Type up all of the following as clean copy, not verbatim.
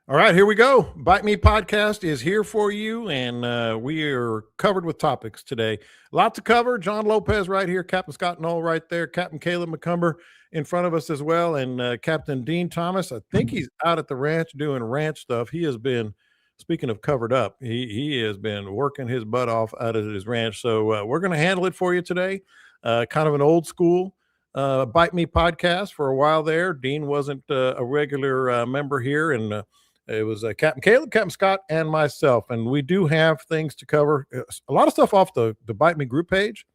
All right, here we go. Bite Me Podcast is here for you, and we are covered with topics today. Lot to cover. John Lopez right here, Captain Scott Knoll right there, Captain Caleb McCumber in front of us as well, and Captain Dean Thomas. I think he's out at the ranch doing ranch stuff. He has been, speaking of covered up, he has been working his butt off out at his ranch. So we're going to handle it for you today. Kind of an old school Bite Me Podcast for a while there. Dean wasn't a regular member here, and it was Captain Caleb, Captain Scott, and myself. And we do have things to cover. A lot of stuff off the Bite Me group page,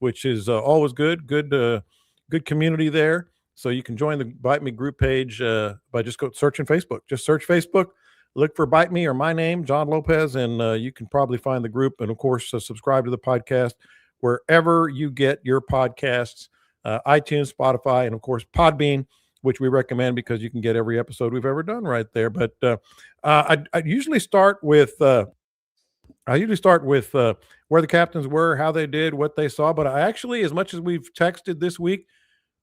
which is always good. Good community there. So you can join the Bite Me group page by just searching Facebook. Just search Facebook, look for Bite Me or my name, John Lopez, and you can probably find the group. And, of course, subscribe to the podcast wherever you get your podcasts, iTunes, Spotify, and, of course, Podbean, which we recommend because you can get every episode we've ever done right there. But I usually start with where the captains were, how they did, what they saw. But I actually, as much as we've texted this week,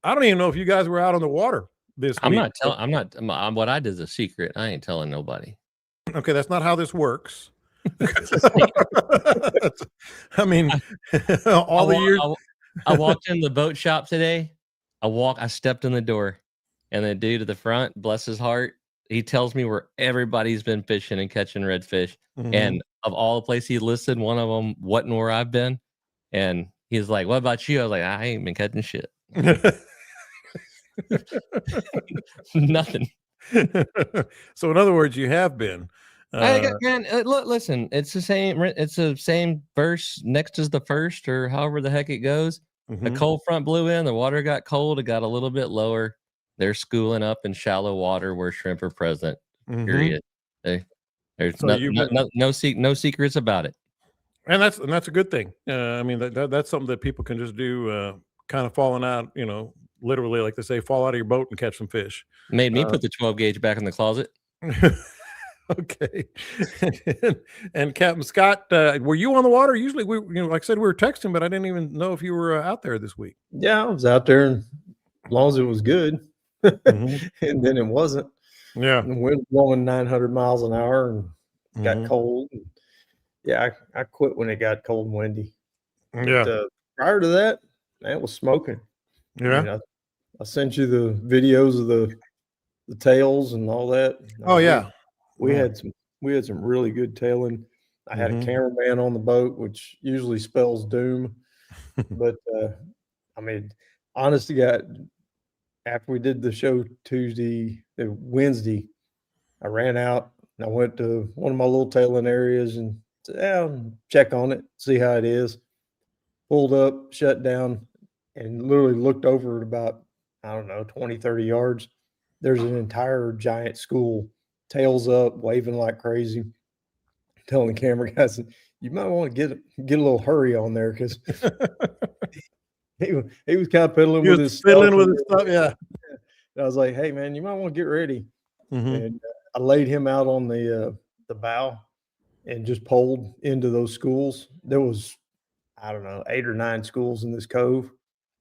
I don't even know if you guys were out on the water this week. What I did is a secret. I ain't telling nobody. Okay, that's not how this works. I mean, I walked in the boat shop today. I stepped in the door. And the dude at the front, bless his heart, he tells me where everybody's been fishing and catching redfish. Mm-hmm. And of all the places he listed, one of them wasn't where I've been. And he's like, "What about you?" I was like, "I ain't been catching shit." Nothing. So in other words, you have been. Look, listen, it's the same verse. Next is the first, or however the heck it goes. Mm-hmm. The cold front blew in, the water got cold, it got a little bit lower. They're schooling up in shallow water where shrimp are present. Mm-hmm. Period. There's no secrets about it. And that's a good thing. I mean, that's something that people can just do, kind of falling out, literally, like they say, fall out of your boat and catch some fish. Made me put the 12 gauge back in the closet. Okay. And Captain Scott, were you on the water? Usually like I said, we were texting, but I didn't even know if you were out there this week. Yeah, I was out there, and as long as it was good. Mm-hmm. And then it wasn't. Yeah, the wind blowing 900 miles an hour and got cold. Yeah, I quit when it got cold and windy. Yeah. But, prior to that, man, it was smoking. Yeah, I sent you the videos of the tails and all that. Oh yeah, we had some really good tailing. I had a cameraman on the boat, which usually spells doom. But I mean, honest to God, after we did the show Wednesday, I ran out and I went to one of my little tailing areas and said, check on it, see how it is. Pulled up, shut down, and literally looked over at about, 20, 30 yards. There's an entire giant school, tails up, waving like crazy, telling the camera guys, you might want to get a little hurry on there because he was kind of fiddling with his stuff. Yeah. And I was like, hey, man, you might want to get ready. Mm-hmm. And I laid him out on the bow and just poled into those schools. There was, 8 or 9 schools in this cove,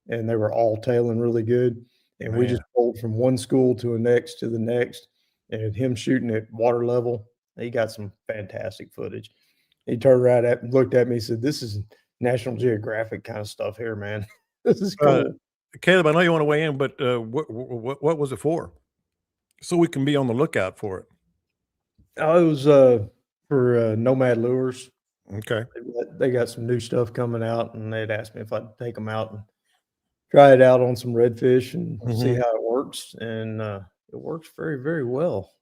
and they were all tailing really good. And we just poled from one school to the next, and him shooting at water level. He got some fantastic footage. He turned right at and looked at me and said, this is National Geographic kind of stuff here, man. This is cool. Caleb, I know you want to weigh in, but what was it for? So we can be on the lookout for it. Oh, it was for Nomad Lures. Okay. They got some new stuff coming out, and they'd asked me if I'd take them out and try it out on some redfish and see how it works. And it works very, very well.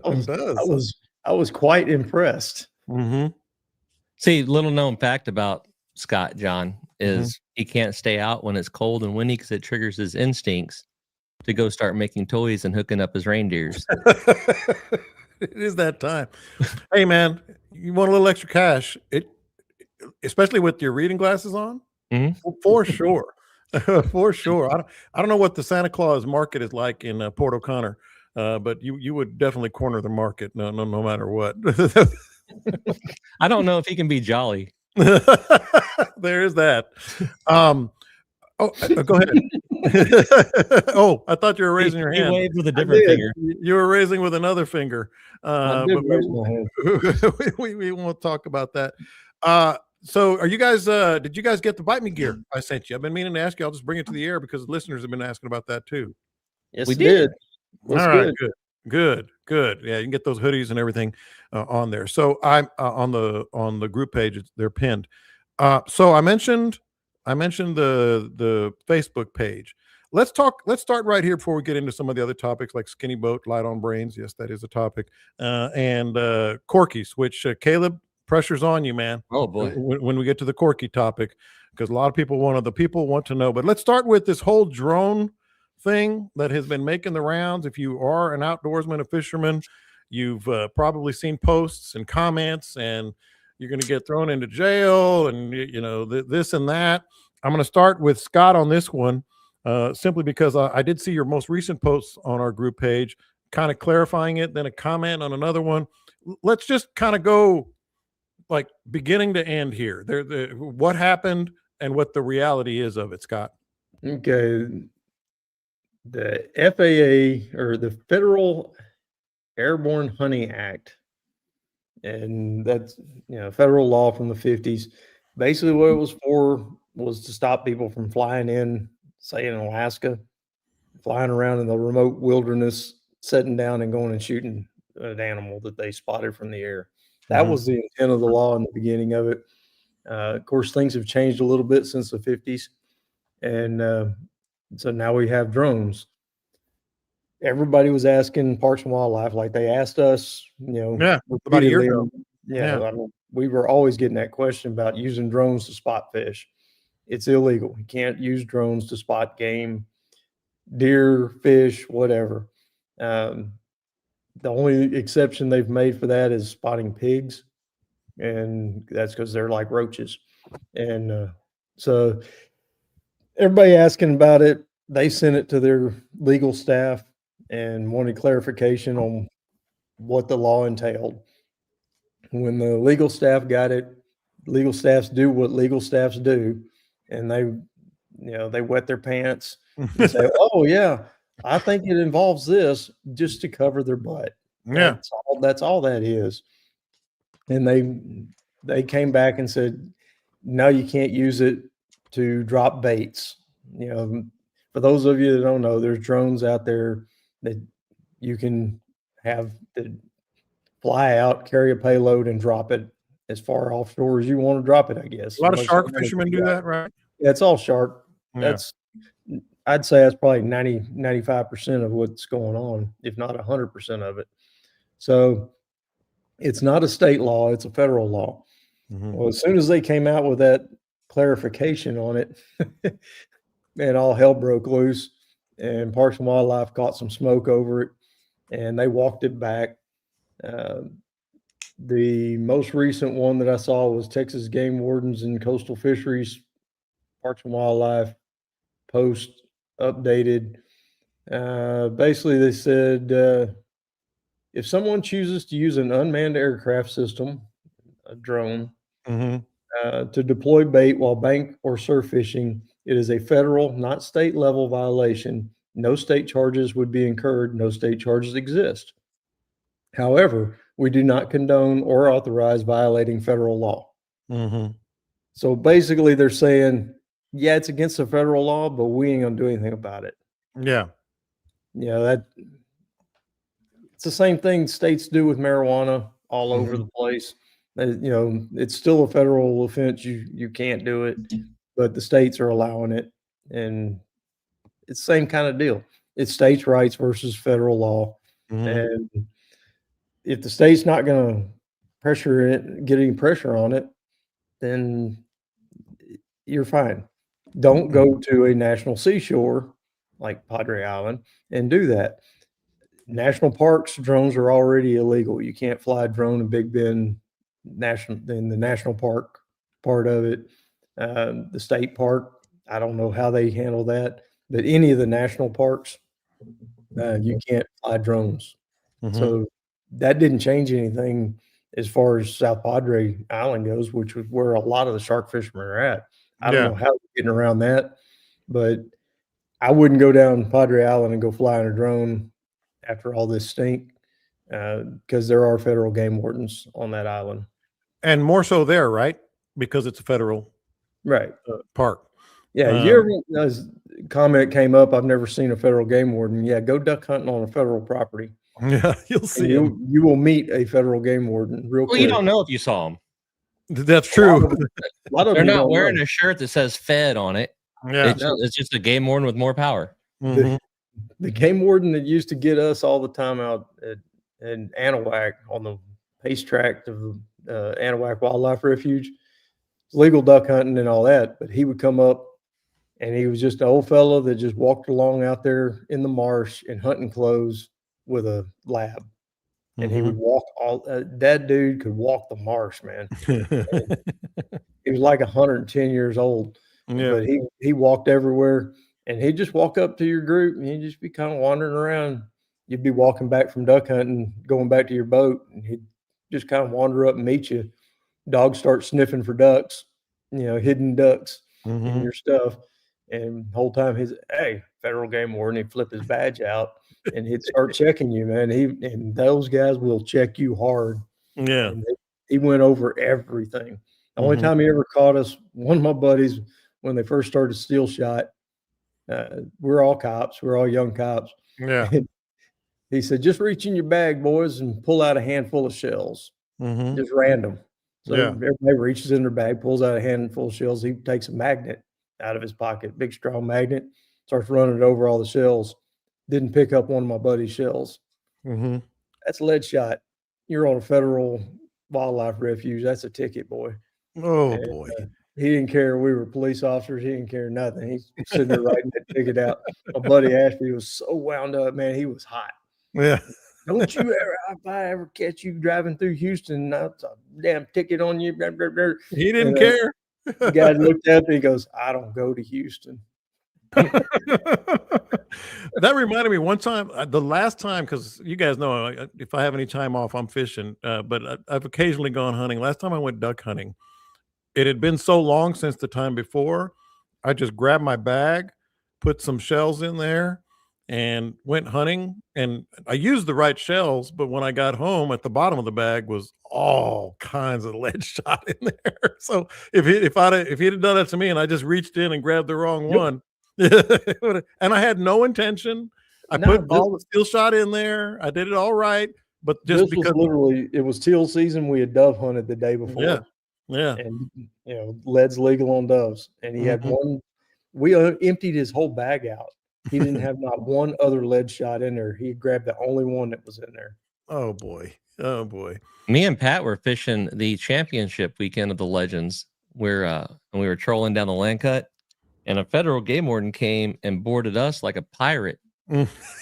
I was quite impressed. Mm-hmm. See, little known fact about Scott, John, is he can't stay out when it's cold and windy because it triggers his instincts to go start making toys and hooking up his reindeers. It is that time. Hey, man, you want a little extra cash? Especially with your reading glasses on, for sure, for sure. I don't know what the Santa Claus market is like in Port O'Connor, but you would definitely corner the market, no matter what. I don't know if he can be jolly. There is that. Go ahead. Oh, I thought you were raising your He hand. waved with a different finger. You were raising with another finger. I did But raise my hand. we won't talk about that. So are you guys did you guys get the Bite Me gear I sent you? I've been meaning to ask you. I'll just bring it to the air because listeners have been asking about that too. Yes, We it did. did. Looks All right, good. good. Yeah, you can get those hoodies and everything on there. So I'm on the group page. They're pinned. So I mentioned the Facebook page. Let's start right here before we get into some of the other topics like skinny boat, light on brains. Yes, that is a topic. And Corkys, which Caleb, pressure's on you, man. Oh boy. When we get to the Corky topic, because a lot of people want to know. But let's start with this whole drone thing that has been making the rounds. If you are an outdoorsman, a fisherman, you've probably seen posts and comments, and you're going to get thrown into jail, and this and that. I'm going to start with Scott on this one, simply because I did see your most recent posts on our group page, kind of clarifying it, then a comment on another one. Let's just kind of go like beginning to end here. What happened and what the reality is of it, Scott. Okay. The FAA, or the Federal Airborne Hunting Act, and that's federal law from the 50s. Basically, what it was for was to stop people from flying in, say in Alaska, flying around in the remote wilderness, sitting down and going and shooting an animal that they spotted from the air. That was the intent of the law in the beginning of it. Of course, things have changed a little bit since the 50s, and so now we have drones. Everybody was asking Parks and Wildlife, like they asked us, about a year ago. I mean, we were always getting that question about using drones to spot fish. It's illegal. You can't use drones to spot game, deer, fish, whatever. The only exception they've made for that is spotting pigs, and that's because they're like roaches. And so everybody asking about it, they sent it to their legal staff and wanted clarification on what the law entailed. When the legal staff got it, legal staffs do what legal staffs do, and they wet their pants and say, "Oh yeah, I think it involves this," just to cover their butt. Yeah, That's all that is. And they came back and said, "No, you can't use it to drop baits." For those of you that don't know, there's drones out there that you can have that fly out, carry a payload, and drop it as far offshore as you want to drop it, I guess. a lot of shark fishermen do that, right? Yeah, it's all shark. Yeah. I'd say that's probably 95% of what's going on, if not 100% of it. So it's not a state law, it's a federal law. Well, as soon as they came out with that clarification on it, man, all hell broke loose, and Parks and Wildlife caught some smoke over it, and they walked it back. The most recent one that I saw was Texas Game Wardens and Coastal Fisheries, Parks and Wildlife post updated. Basically, they said if someone chooses to use an unmanned aircraft system, a drone, to deploy bait while bank or surf fishing, it is a federal, not state level violation. No state charges would be incurred. No state charges exist. However, we do not condone or authorize violating federal law. So basically, they're saying, yeah, it's against the federal law, but we ain't gonna do anything about it. Yeah. That it's the same thing states do with marijuana all over the place. It's still a federal offense. You can't do it, but the states are allowing it, and it's the same kind of deal. It's states' rights versus federal law, and if the state's not going to pressure it, get any pressure on it, then you're fine. Don't go to a national seashore like Padre Island and do that. National parks, drones are already illegal. You can't fly a drone in Big Bend in the national park part of it. The state park, I don't know how they handle that, but any of the national parks, you can't fly drones. So that didn't change anything as far as South Padre Island goes, which was where a lot of the shark fishermen are at. I don't know how they're getting around that, but I wouldn't go down Padre Island and go fly in a drone after all this stink, because there are federal game wardens on that island. And more so there, right? Because it's a federal park. Yeah, you ever, as comment came up, I've never seen a federal game warden. Yeah, go duck hunting on a federal property. Yeah, you'll see them. You will meet a federal game warden real quick. Well, you don't know if you saw them. That's true. A lot of They're them not don't wearing know. a shirt that says "Fed" on it. Yeah, It's just a game warden with more power. Mhm. The game warden that used to get us all the time out in Anahuac on the pace track of the Anahuac Wildlife Refuge, legal duck hunting and all that, but he would come up and he was just an old fella that just walked along out there in the marsh in hunting clothes with a lab. And he would walk that dude could walk the marsh, man. He was like 110 years old, but he walked everywhere, and he'd just walk up to your group and he'd just be kind of wandering around. You'd be walking back from duck hunting, going back to your boat, and he'd just kind of wander up and meet you. Dogs start sniffing for ducks, hidden ducks in your stuff. And the whole time he's, hey, federal game warden, he'd flip his badge out and he'd start checking you, man. And those guys will check you hard. Yeah. And he went over everything. The only time he ever caught us, one of my buddies, when they first started steel shot, we're all cops. We're all young cops. Yeah. And he said, just reach in your bag, boys, and pull out a handful of shells. Just random. So everybody reaches in their bag, pulls out a handful of shells. He takes a magnet out of his pocket, big strong magnet, starts running it over all the shells. Didn't pick up one of my buddy's shells. That's lead shot. You're on a federal wildlife refuge. That's a ticket, boy. Oh, boy. He didn't care. We were police officers. He didn't care nothing. He's sitting there writing that ticket out. My buddy Ashby was so wound up, man. He was hot. Yeah. Don't you ever, if I ever catch you driving through Houston, that's a damn ticket on you. He didn't care. The guy looked at me, he goes, I don't go to Houston. That reminded me one time, the last time, because you guys know if I have any time off, I'm fishing, but I've occasionally gone hunting. Last time I went duck hunting, it had been so long since the time before. I just grabbed my bag, put some shells in there, and went hunting. And I used the right shells, but when I got home, at the bottom of the bag was all kinds of lead shot in there. So if he'd have done that to me and I just reached in and grabbed the wrong one, and I had no intention. I put all the steel shot in there. I did it all right, but just because literally it was teal season, we had dove hunted the day before. Yeah. And lead's legal on doves. And he had one. We emptied his whole bag out. He didn't have not one other lead shot in there. He grabbed the only one that was in there. Oh boy. Oh boy. Me and Pat were fishing the championship weekend of the Legends, where and we were trolling down the land cut, and a federal game warden came and boarded us like a pirate.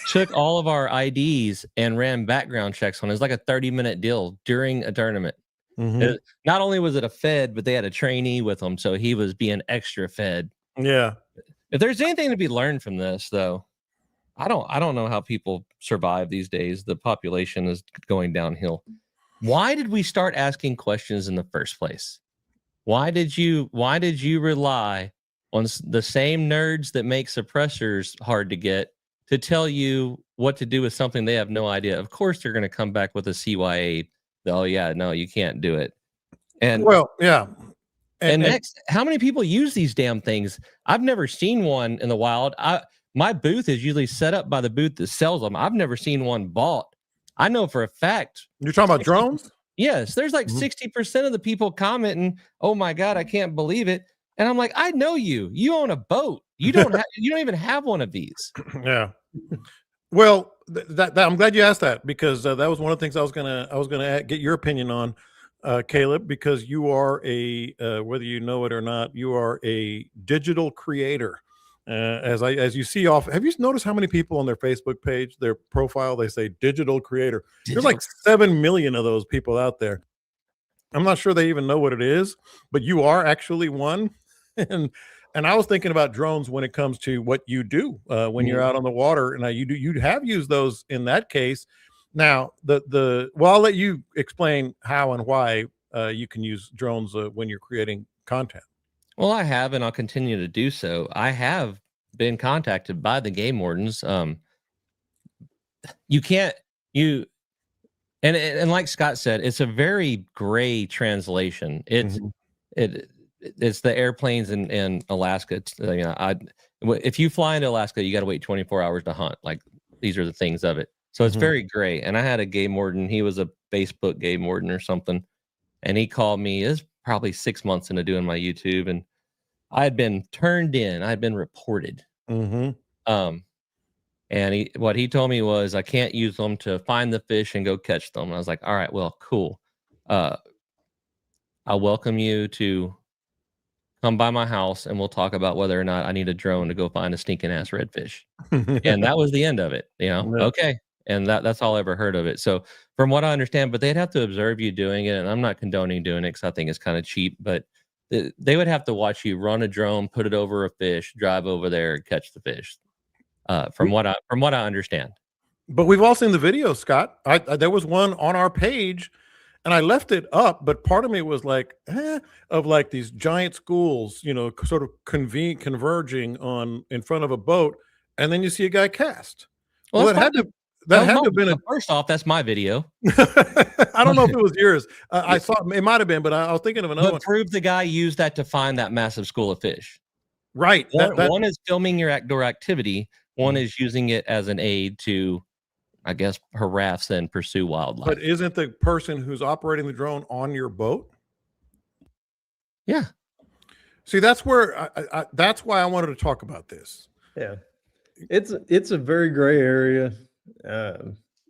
Took all of our IDs and ran background checks on it. It was like a 30-minute deal during a tournament. Not only was it a fed, but they had a trainee with them, so he was being extra fed. Yeah. If there's anything to be learned from this, though, I don't know how people survive these days. The population is going downhill. Why did we start asking questions in the first place? Why did you rely on the same nerds that make suppressors hard to get to tell you what to do with something they have no idea? Of course, they're going to come back with a CYA. Oh yeah, no, you can't do it. And well, yeah. And next, how many people use these damn things? I've never seen one in the wild. My booth is usually set up by the booth that sells them. I've never seen one bought. I know for a fact. You're talking about drones? Yes, there's like 60% of the people commenting, "Oh my God, I can't believe it." And I'm like, I know you. You own a boat. You don't you don't even have one of these. Yeah. Well, that I'm glad you asked that, because that was one of the things I was gonna get your opinion on, Caleb, because you are a whether you know it or not, you are a digital creator. As you see have you noticed how many people on their Facebook page, their profile, they say digital creator? There's like 7 million of those people out there. I'm not sure they even know what it is, but you are actually one. And I was thinking about drones when it comes to what you do when you're out on the water. Now you have used those in that case. Now I'll let you explain how and why you can use drones when you're creating content. Well, I have, and I'll continue to do so. I have been contacted by the game wardens. And like Scott said, it's a very gray translation. It's the airplanes in Alaska. It's, if you fly into Alaska, you got to wait 24 hours to hunt. Like, these are the things of it. So it's very gray. And I had a game warden. He was a Facebook game warden or something. And he called me. It was probably 6 months into doing my YouTube. And I had been turned in. I had been reported. And what he told me was, I can't use them to find the fish and go catch them. And I was like, all right, well, cool. I'll welcome you to come by my house and we'll talk about whether or not I need a drone to go find a stinking ass redfish. And that was the end of it, Okay. And that's all I ever heard of it. So from what I understand, but they'd have to observe you doing it. And I'm not condoning doing it because I think it's kind of cheap, but they would have to watch you run a drone, put it over a fish, drive over there and catch the fish. From what I understand. But we've all seen the video, Scott. There was one on our page, and I left it up. But part of me was like, of like these giant schools, sort of converging in front of a boat, and then you see a guy cast. Well, that had to have been first off, that's my video. I don't know if it was yours. I saw it might have been, but I was thinking of another one. Prove the guy used that to find that massive school of fish. Right. One is filming your outdoor activity. One is using it as an aid to, I guess, harass and pursue wildlife. But isn't the person who's operating the drone on your boat? Yeah. See, that's where that's why I wanted to talk about this. Yeah, it's a very gray area.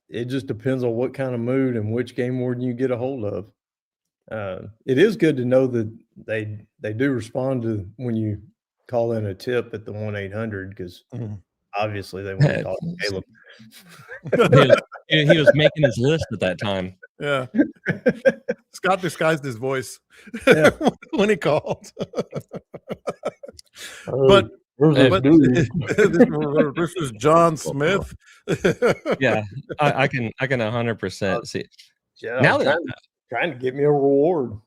It just depends on what kind of mood and which game warden you get a hold of. It is good to know that they do respond to when you call in a tip at the 1-800 because. Obviously, they want to talk to Caleb. He was making his list at that time. Yeah. Scott disguised his voice when he called. But this is John Smith. Yeah, I can 100% see. Yeah, now trying to get me a reward.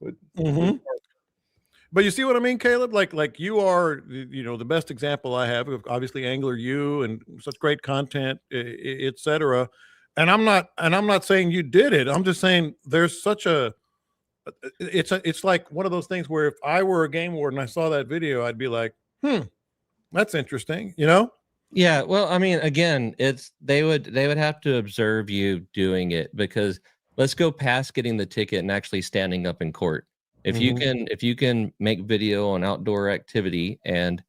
But you see what I mean, Caleb? Like you are, the best example I have of obviously Angler U and such great content, etc. And I'm not saying you did it. I'm just saying there's such it's like one of those things where if I were a game warden, I saw that video, I'd be like, that's interesting, Yeah. Well, I mean, again, they would have to observe you doing it because let's go past getting the ticket and actually standing up in court. If you can make video on outdoor activity and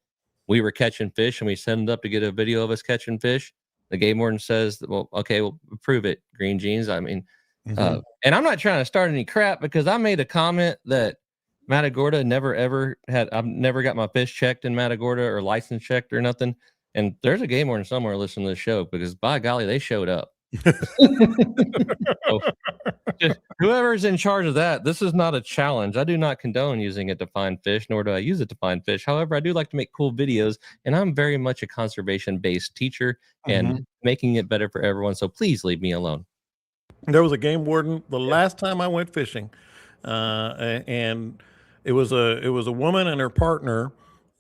we were catching fish and we send it up to get a video of us catching fish, the game warden says, well, okay, we'll prove it, Green Jeans. I mean, and I'm not trying to start any crap because I made a comment that Matagorda I've never got my fish checked in Matagorda or license checked or nothing. And there's a game warden somewhere listening to the show because by golly, they showed up. So, whoever's in charge of that, this is not a challenge. I do not condone using it to find fish, nor do I use it to find fish. However, I do like to make cool videos, and I'm very much a conservation-based teacher and making it better for everyone. So please leave me alone. There was a game warden the last time I went fishing, and it was a woman and her partner,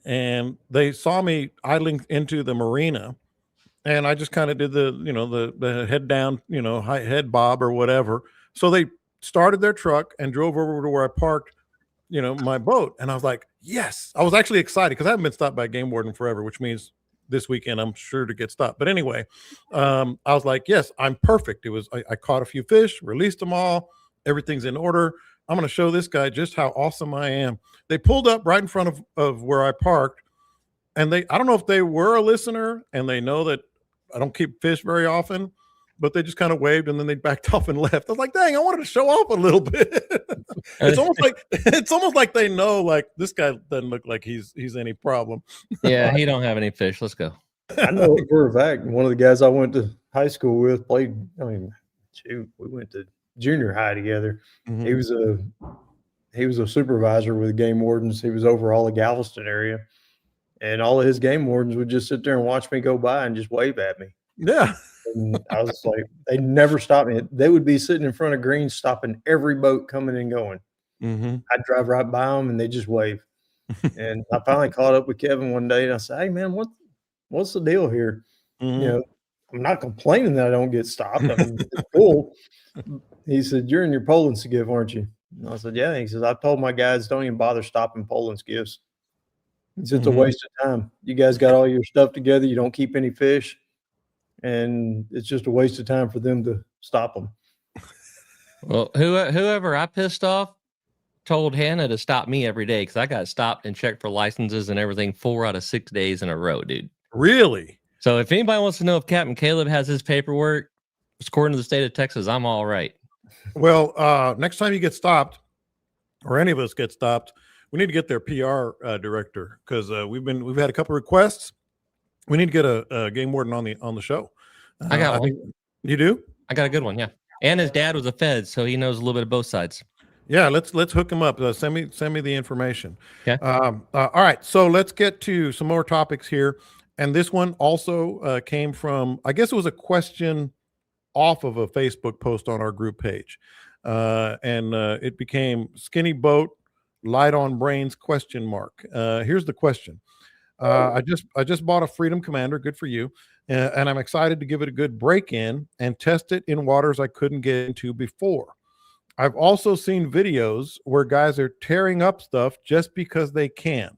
and they saw me idling into the marina. And I just kind of did the head down, head bob or whatever. So they started their truck and drove over to where I parked, my boat. And I was like, yes. I was actually excited because I haven't been stopped by a game warden forever, which means this weekend I'm sure to get stopped. But anyway, I was like, yes, I'm perfect. It was I caught a few fish, released them all. Everything's in order. I'm going to show this guy just how awesome I am. They pulled up right in front of where I parked. And I don't know if they were a listener and they know that I don't keep fish very often, but they just kind of waved and then they backed off and left. I was like, dang, I wanted to show off a little bit. It's almost like they know, like, this guy doesn't look like he's any problem. Yeah, he don't have any fish. Let's go. I know for a fact one of the guys I went to high school with we went to junior high together. He was a supervisor with game wardens. He was over all the Galveston area. And all of his game wardens would just sit there and watch me go by and just wave at me. Yeah. And I was like, they never stopped me. They would be sitting in front of greens, stopping every boat coming and going. I'd drive right by them and they just wave. And I finally caught up with Kevin one day and I said, hey man, what What's the deal here? Mhm. You know, I'm not complaining that I don't get stopped. I mean, it's cool. He said, "You're in your Poland skiff, aren't you?" And I said, "Yeah." He says, "I told my guys don't even bother stopping Poland skiffs. It's just a Mhm. waste of time. You guys got all your stuff together. You don't keep any fish, and it's just a waste of time for them to stop them." Well, whoever I pissed off told Hannah to stop me every day because I got stopped and checked for licenses and everything 4 out of 6 days in a row, dude. Really? So if anybody wants to know if Captain Caleb has his paperwork, according to the state of Texas, I'm all right. Well, next time you get stopped, or any of us get stopped, we need to get their PR director, because we've had a couple requests. We need to get a game warden on the show. I got I one. think you do. I got a good one, yeah. And his dad was a Fed, so he knows a little bit of both sides. Yeah, let's hook him up. Send me the information. Okay. All right, so let's get to some more topics here. And this one also came from, I guess it was a question off of a Facebook post on our group page, and it became skinny boat, light on brains ? Here's the question. I just bought a Freedom Commander. Good for you. And I'm excited to give it a good break in and test it in waters I couldn't get into before. I've also seen videos where guys are tearing up stuff just because they can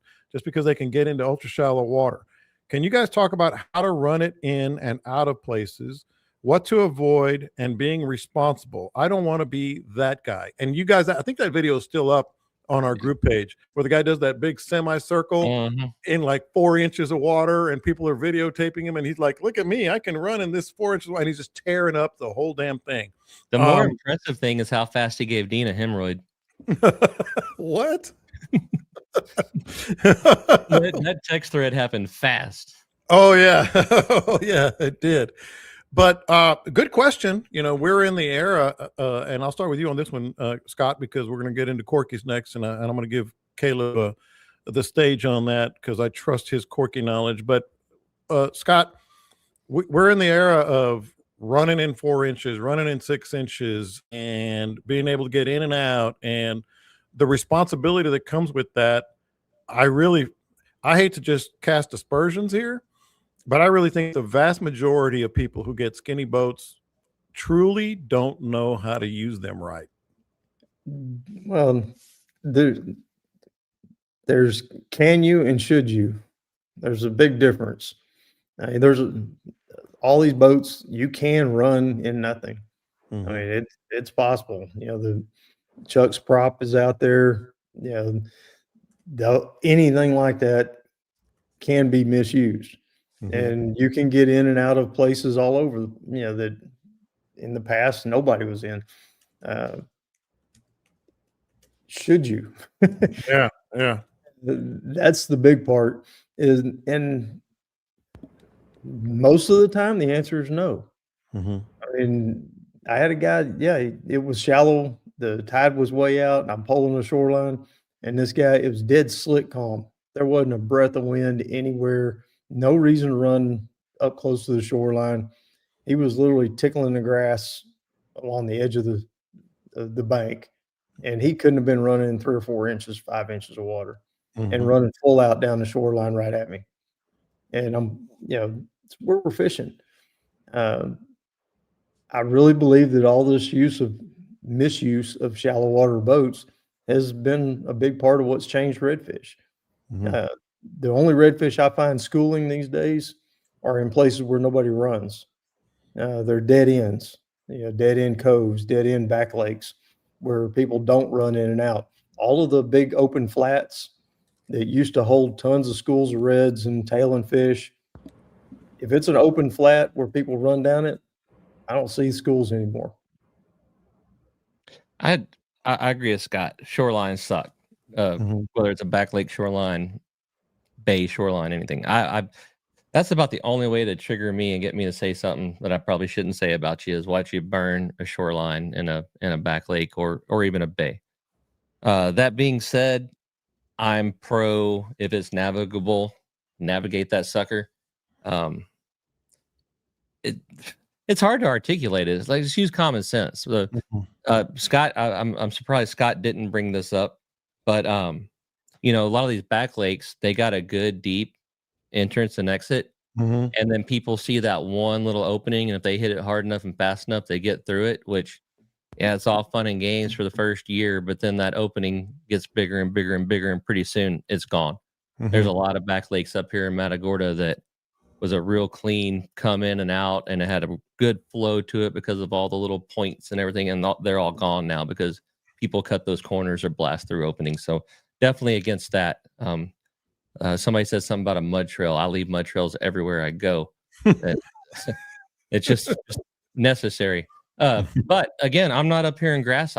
get into ultra shallow water. Can you guys talk about how to run it in and out of places, what to avoid, and being responsible? I don't want to be that guy. And you guys, I think that video is still up on our group page where the guy does that big semicircle in like 4 inches of water, and people are videotaping him, and he's like, "Look at me, I can run in this 4 inches," and he's just tearing up the whole damn thing. The more impressive thing is how fast he gave Dean a hemorrhoid. What? that text thread happened fast. Oh yeah. Oh yeah, it did. But good question. You know, we're in the era, and I'll start with you on this one, Scott, because we're going to get into Corkys next, and I'm going to give Caleb the stage on that because I trust his Corky knowledge. But Scott, we're in the era of running in 4 inches, running in 6 inches, and being able to get in and out, and the responsibility that comes with that. I hate to just cast aspersions here, but I really think the vast majority of people who get skinny boats truly don't know how to use them right. Well, there's can you and should you? There's a big difference. I mean, all these boats you can run in nothing. Mhm. I mean, it's possible. You know, the Chuck's prop is out there. You know, anything like that can be misused. And you can get in and out of places all over, you know, that in the past nobody was in. Should you? Yeah, yeah. That's the big part. And most of the time the answer is no. Mm-hmm. I mean, I had a guy, yeah, it was shallow. The tide was way out, and I'm pulling the shoreline. And this guy, it was dead slick calm. There wasn't a breath of wind anywhere. No reason to run up close to the shoreline. He was literally tickling the grass along the edge of the bank, and he couldn't have been running 3 or 4 inches, 5 inches of water, and running full out down the shoreline right at me. And I'm, you know, we're fishing. I really believe that all this misuse of shallow water boats has been a big part of what's changed redfish. The only redfish I find schooling these days are in places where nobody runs. They're dead ends, you know, dead end coves, dead end back lakes where people don't run in and out. All of the big open flats that used to hold tons of schools of reds and tailing fish, if it's an open flat where people run down it, I don't see schools anymore. I agree with Scott. Shorelines suck. Whether it's a back lake shoreline, bay shoreline, anything. That's about the only way to trigger me and get me to say something that I probably shouldn't say about you is watch you burn a shoreline in a back lake or even a bay. That being said, I'm pro if it's navigable, navigate that sucker. It's hard to articulate it. It's like just use common sense. Scott, I'm surprised Scott didn't bring this up, but you know, a lot of these back lakes, they got a good deep entrance and exit. And then people see that one little opening, and if they hit it hard enough and fast enough, they get through it, which, yeah, it's all fun and games for the first year, but then that opening gets bigger and bigger and bigger, and pretty soon it's gone. There's a lot of back lakes up here in Matagorda that was a real clean come in and out, and it had a good flow to it because of all the little points and everything, and they're all gone now because people cut those corners or blast through openings. So definitely against that. Somebody said something about a mud trail. I leave mud trails everywhere I go. It's just necessary. But again, I'm not up here in grass.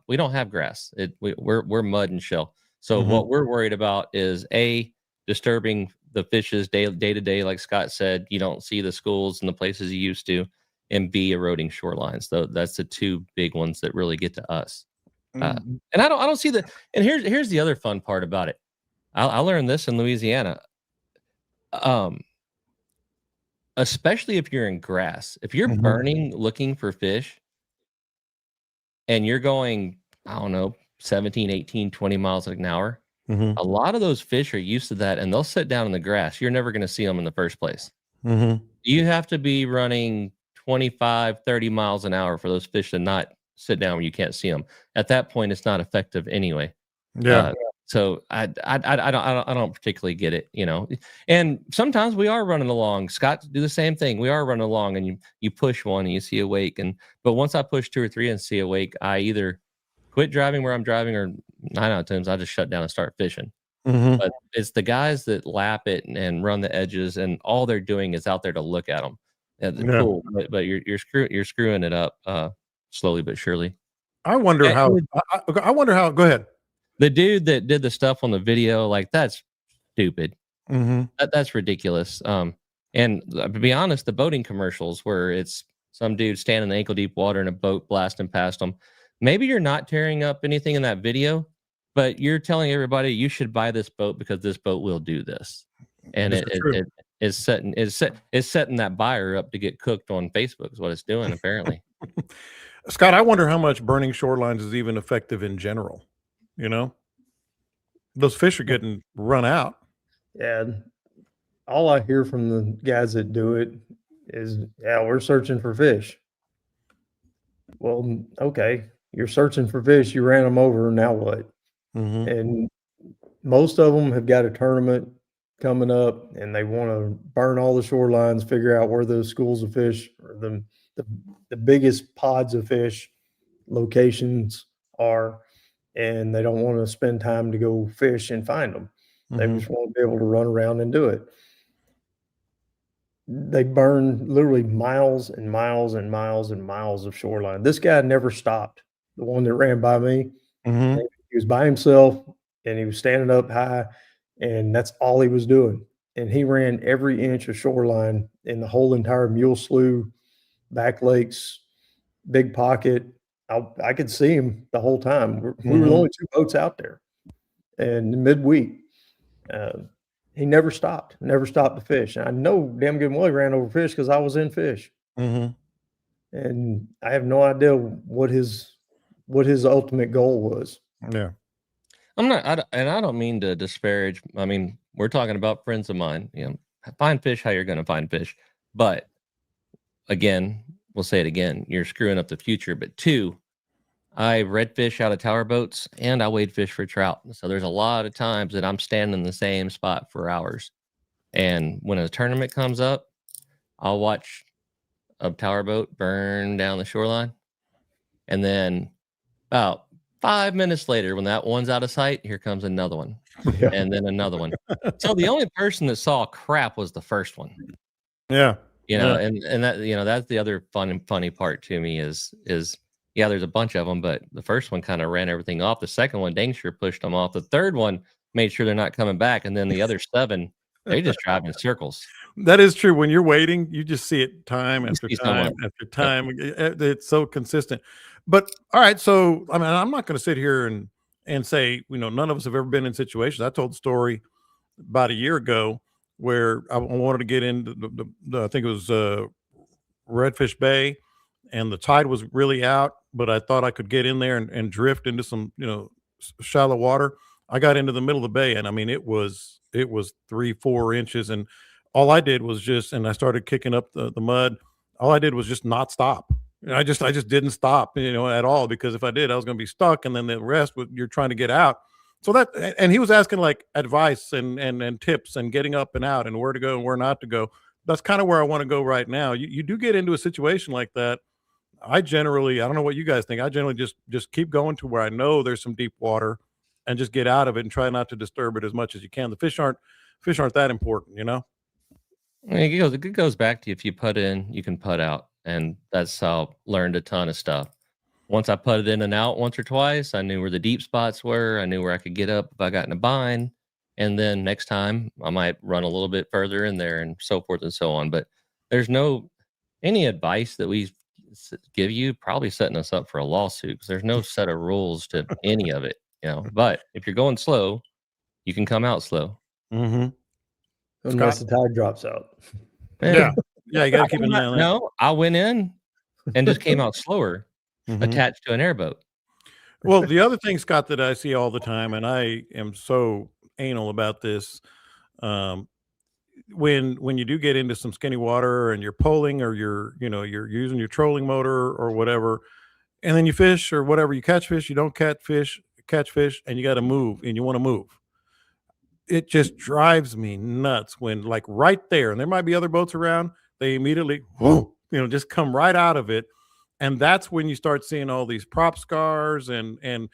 We don't have grass. We're mud and shell. So what we're worried about is disturbing the fishes day to day, like Scott said. You don't see the schools and the places you used to, and B, eroding shorelines. Though that's the two big ones that really get to us. And I don't see the. And here's the other fun part about it. I learned this in Louisiana. Especially if you're in grass, if you're burning looking for fish, and you're going, I don't know, 17, 18, 20 miles an hour. A lot of those fish are used to that, and they'll sit down in the grass. You're never going to see them in the first place. You have to be running 25, 30 miles an hour for those fish to not sit down where you can't see them. At that point, it's not effective anyway. Yeah. So I don't particularly get it, you know. And sometimes we are running along. Scott do the same thing. We are running along, and you push one and you see a wake. But once I push 2 or 3 and see a wake, I either quit driving where I'm driving, or 9 out of 10 times I just shut down and start fishing. But it's the guys that lap it and run the edges, and all they're doing is out there to look at them. Cool, but you're screwing it up slowly but surely. I wonder how. Go ahead. The dude that did the stuff on the video, like, that's stupid. That's ridiculous. And to be honest, the boating commercials where it's some dude standing in ankle deep water in a boat blasting past them. Maybe you're not tearing up anything in that video, but you're telling everybody you should buy this boat because this boat will do this. And it is setting that buyer up to get cooked on Facebook is what it's doing, apparently. Scott, I wonder how much burning shorelines is even effective in general. You know, those fish are getting run out. Yeah. All I hear from the guys that do it is, yeah, we're searching for fish. Well, okay, you're searching for fish. You ran them over. Now what? And most of them have got a tournament coming up, and they want to burn all the shorelines, figure out where those schools of fish or the biggest pods of fish locations are. And they don't want to spend time to go fish and find them. They just want to be able to run around and do it. They burn literally miles and miles and miles and miles of shoreline. This guy never stopped. The one that ran by me, he was by himself, and he was standing up high, and that's all he was doing. And he ran every inch of shoreline in the whole entire Mule Slough, Back Lakes, Big Pocket. I could see him the whole time. We were the only 2 boats out there. And midweek, he never stopped to fish. And I know damn good well he ran over fish because I was in fish. And I have no idea what his ultimate goal was. Yeah. I don't mean to disparage. I mean, we're talking about friends of mine. You know, find fish how you're going to find fish. But again, we'll say it again, you're screwing up the future. But 2, I redfish out of tower boats, and I wade fish for trout. So there's a lot of times that I'm standing in the same spot for hours. And when a tournament comes up, I'll watch a tower boat burn down the shoreline. And then about 5 minutes later, when that one's out of sight, here comes another one. And then another one. So the only person that saw crap was the first one. Yeah. You know, and that, you know, that's the other fun and funny part to me is yeah, there's a bunch of them, but the first one kind of ran everything off. The second one, dang sure pushed them off. The third one made sure they're not coming back. And then the other 7, they just drive in circles. That is true. When you're waiting, you just see it time after time after time. It's so consistent. But all right, so I mean, I'm not going to sit here and say, you know, none of us have ever been in situations. I told the story about a year ago where I wanted to get into the I think it was Redfish Bay, and the tide was really out, but I thought I could get in there and drift into some, you know, shallow water. I got into the middle of the bay, and I mean, it was 3-4 inches, and all I did was and I started kicking up the mud. All I did was just not stop. And I just didn't stop, at all, because if I did, I was going to be stuck. And then the rest you're trying to get out. So and he was asking like advice and tips and getting up and out and where to go and where not to go. That's kind of where I want to go right now. You do get into a situation like that. I don't know what you guys think. I generally just keep going to where I know there's some deep water and just get out of it and try not to disturb it as much as you can. The fish aren't that important, I mean, it goes back to if you put in, you can put out. And that's how I learned a ton of stuff. Once I put it in and out once or twice, I knew where the deep spots were. I knew where I could get up if I got in a bind. And then next time I might run a little bit further in there and so forth and so on. But there's any advice that we give you probably setting us up for a lawsuit, because there's no set of rules to any of it, But if you're going slow, you can come out slow. Mm-hmm. Unless the tide drops out. Yeah. Yeah, you got to keep an eye on that. No, I went in and just came out slower, attached to an airboat. Well, the other thing, Scott, that I see all the time, and I am so anal about this, when you do get into some skinny water and you're pulling or you're using your trolling motor or whatever, and then you fish or whatever, you catch fish, you don't catch fish, and you got to move and you want to move. It just drives me nuts when, like, right there, and there might be other boats around, they immediately, just come right out of it. And that's when you start seeing all these prop scars and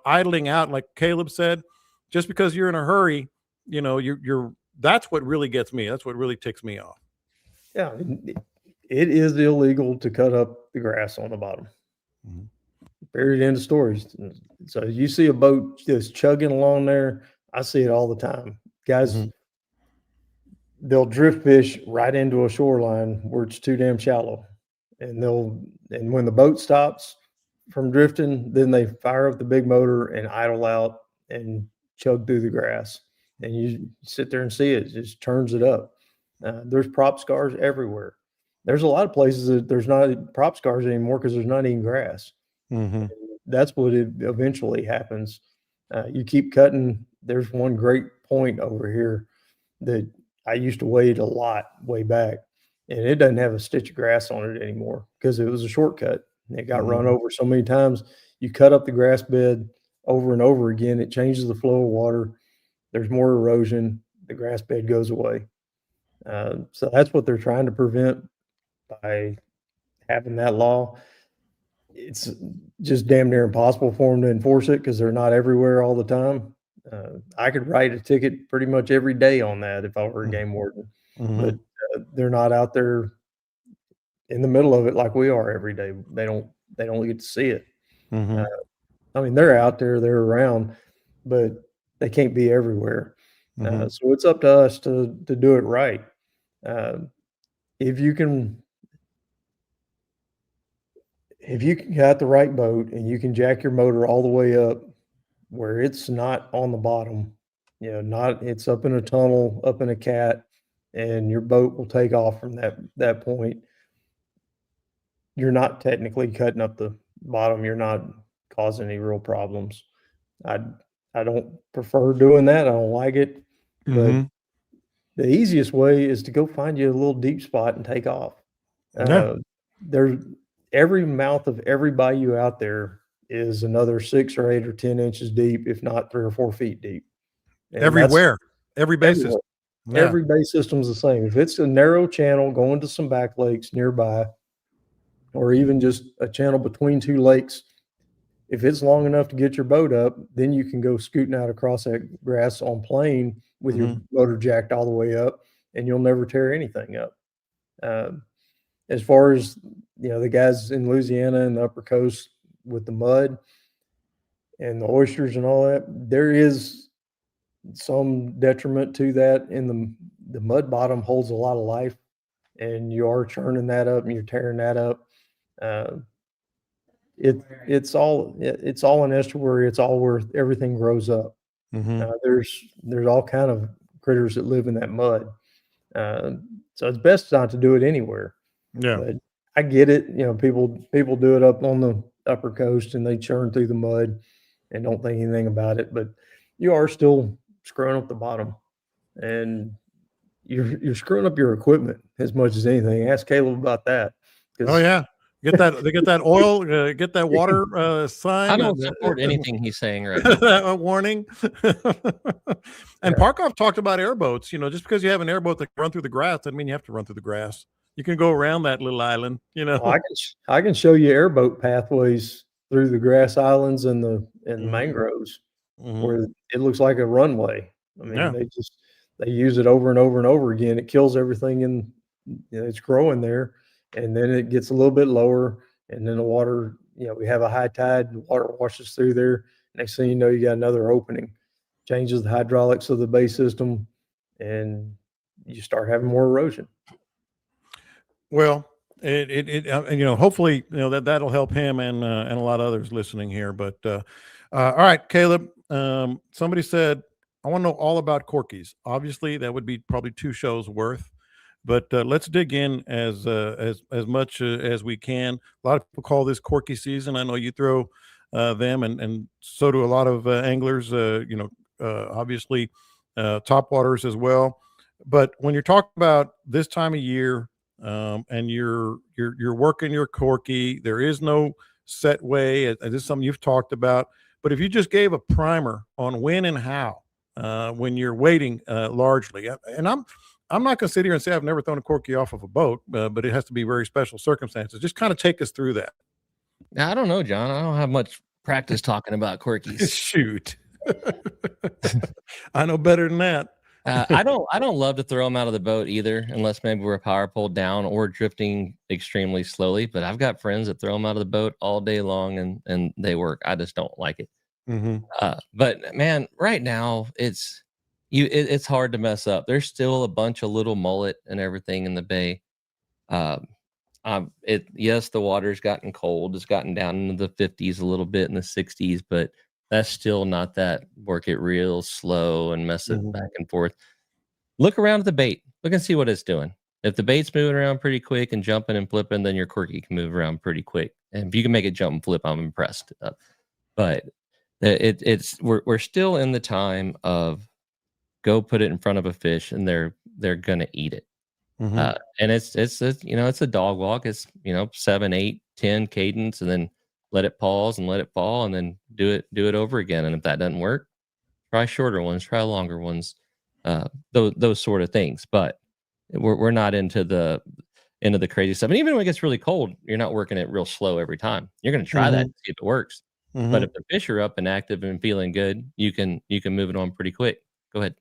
idling out, like Caleb said. Just because you're in a hurry, that's what really gets me. That's what really ticks me off. Yeah, it is illegal to cut up the grass on the bottom. Mm-hmm. Period, end of stories. So you see a boat just chugging along there, I see it all the time. Guys, they'll drift fish right into a shoreline where it's too damn shallow. And when the boat stops from drifting, then they fire up the big motor and idle out and chug through the grass. And you sit there and see it just turns it up. There's prop scars everywhere. There's a lot of places that there's not prop scars anymore because there's not even grass. Mm-hmm. That's what it eventually happens. You keep cutting. There's one great point over here that I used to wade a lot way back, and it doesn't have a stitch of grass on it anymore because it was a shortcut. It got run over so many times. You cut up the grass bed over and over again. It changes the flow of water. There's more erosion. The grass bed goes away. So that's what they're trying to prevent by having that law. It's just damn near impossible for them to enforce it because they're not everywhere all the time. I could write a ticket pretty much every day on that if I were a game warden, but they're not out there in the middle of it like we are every day. They don't get to see it. I mean, they're out there, they're around, but they can't be everywhere. So it's up to us to do it right. If you got the right boat and you can jack your motor all the way up where it's not on the bottom, it's up in a tunnel, up in a cat, and your boat will take off from that point. You're not technically cutting up the bottom. You're not causing any real problems. I don't prefer doing that. I don't like it. But the easiest way is to go find you a little deep spot and take off. There's every mouth of every bayou out there is another 6 or 8 or 10 inches deep, if not 3 or 4 feet deep. And everywhere, every bay system. Yeah. Every bay system's the same. If it's a narrow channel going to some back lakes nearby, or even just a channel between 2 lakes, if it's long enough to get your boat up, then you can go scooting out across that grass on plane with your motor jacked all the way up, and you'll never tear anything up. As far as the guys in Louisiana and the upper coast with the mud and the oysters and all that, there is some detriment to that. In the mud bottom holds a lot of life, and you are churning that up and you're tearing that up. It's all an estuary. It's all where everything grows up. There's all kind of critters that live in that mud. So it's best not to do it anywhere. Yeah, but I get it. People do it up on the upper coast and they churn through the mud and don't think anything about it. But you are still screwing up the bottom, and you're screwing up your equipment as much as anything. Ask Caleb about that. Oh yeah, get that oil, get that water sign. I don't support anything he's saying right now. A warning. And Parkoff talked about airboats. Just because you have an airboat that can run through the grass doesn't mean you have to run through the grass. You can go around that little island. I can show you airboat pathways through the grass islands and the mangroves where it looks like a runway. I mean, they use it over and over and over again. It kills everything it's growing there, and then it gets a little bit lower, and then the water, we have a high tide, the water washes through there. Next thing you know, you got another opening, changes the hydraulics of the bay system, and you start having more erosion. Well, hopefully, that'll help him and a lot of others listening here. But all right, Caleb. Somebody said, I want to know all about Corkys. Obviously, that would be probably 2 shows worth. But let's dig in as much as we can. A lot of people call this Corky season. I know you throw them, and so do a lot of anglers. Obviously, topwaters as well. But when you're talking about this time of year, and you're working your Corky, there is no set way. This is something you've talked about. But if you just gave a primer on when and how, when you're waiting largely, and I'm not going to sit here and say I've never thrown a Corky off of a boat, but it has to be very special circumstances. Just kind of take us through that. I don't know, John. I don't have much practice talking about Corkys. Shoot. I know better than that. I don't love to throw them out of the boat either, unless maybe we're power pulled down or drifting extremely slowly. But I've got friends that throw them out of the boat all day long and they work. I just don't like it. But man, right now it's hard to mess up. There's still a bunch of little mullet and everything in the bay. Yes, the water's gotten cold. It's gotten down into the 50s a little bit, in the 60s, but that's still not that. Work it real slow and mess it back and forth. Look around at the bait. Look and see what it's doing. If the bait's moving around pretty quick and jumping and flipping, then your Corky can move around pretty quick. And if you can make it jump and flip, I'm impressed. But we're still in the time of go put it in front of a fish and they're gonna eat it. And it's a dog walk. It's 7, 8, 10 cadence, and then let it pause and let it fall, and then do it over again. And if that doesn't work, try shorter ones, try longer ones, those sort of things. But we're not into the crazy stuff. And even when it gets really cold, you're not working it real slow every time. You're going to try that to see if it works. But if the fish are up and active and feeling good, you can move it on pretty quick. Go ahead.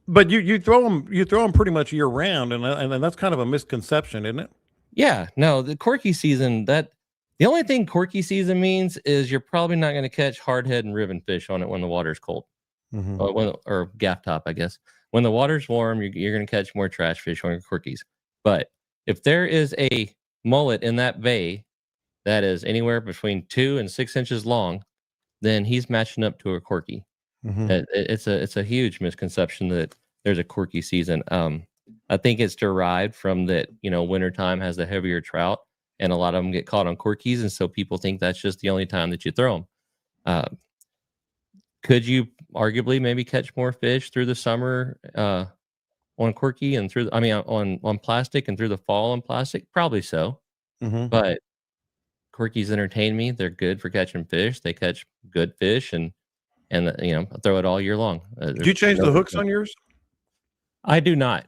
But you throw them pretty much year round, and that's kind of a misconception, isn't it? Yeah. No, the Corky season, the only thing Corky season means is you're probably not going to catch hardhead and ribbon fish on it when the water's cold, or gaff top, I guess. When the water's warm, you're going to catch more trash fish on your Corkys. But if there is a mullet in that bay that is anywhere between 2 and 6 inches long, then he's matching up to a Corky. It's a huge misconception that there's a Corky season. I think it's derived from that, wintertime has the heavier trout, and a lot of them get caught on Corkys, and so people think that's just the only time that you throw them. Could you arguably maybe catch more fish through the summer on Corky and on plastic, and through the fall on plastic? Probably so. But Corkys entertain me. They're good for catching fish. They catch good fish, and throw it all year long. Do you change the hooks on yours? I do not.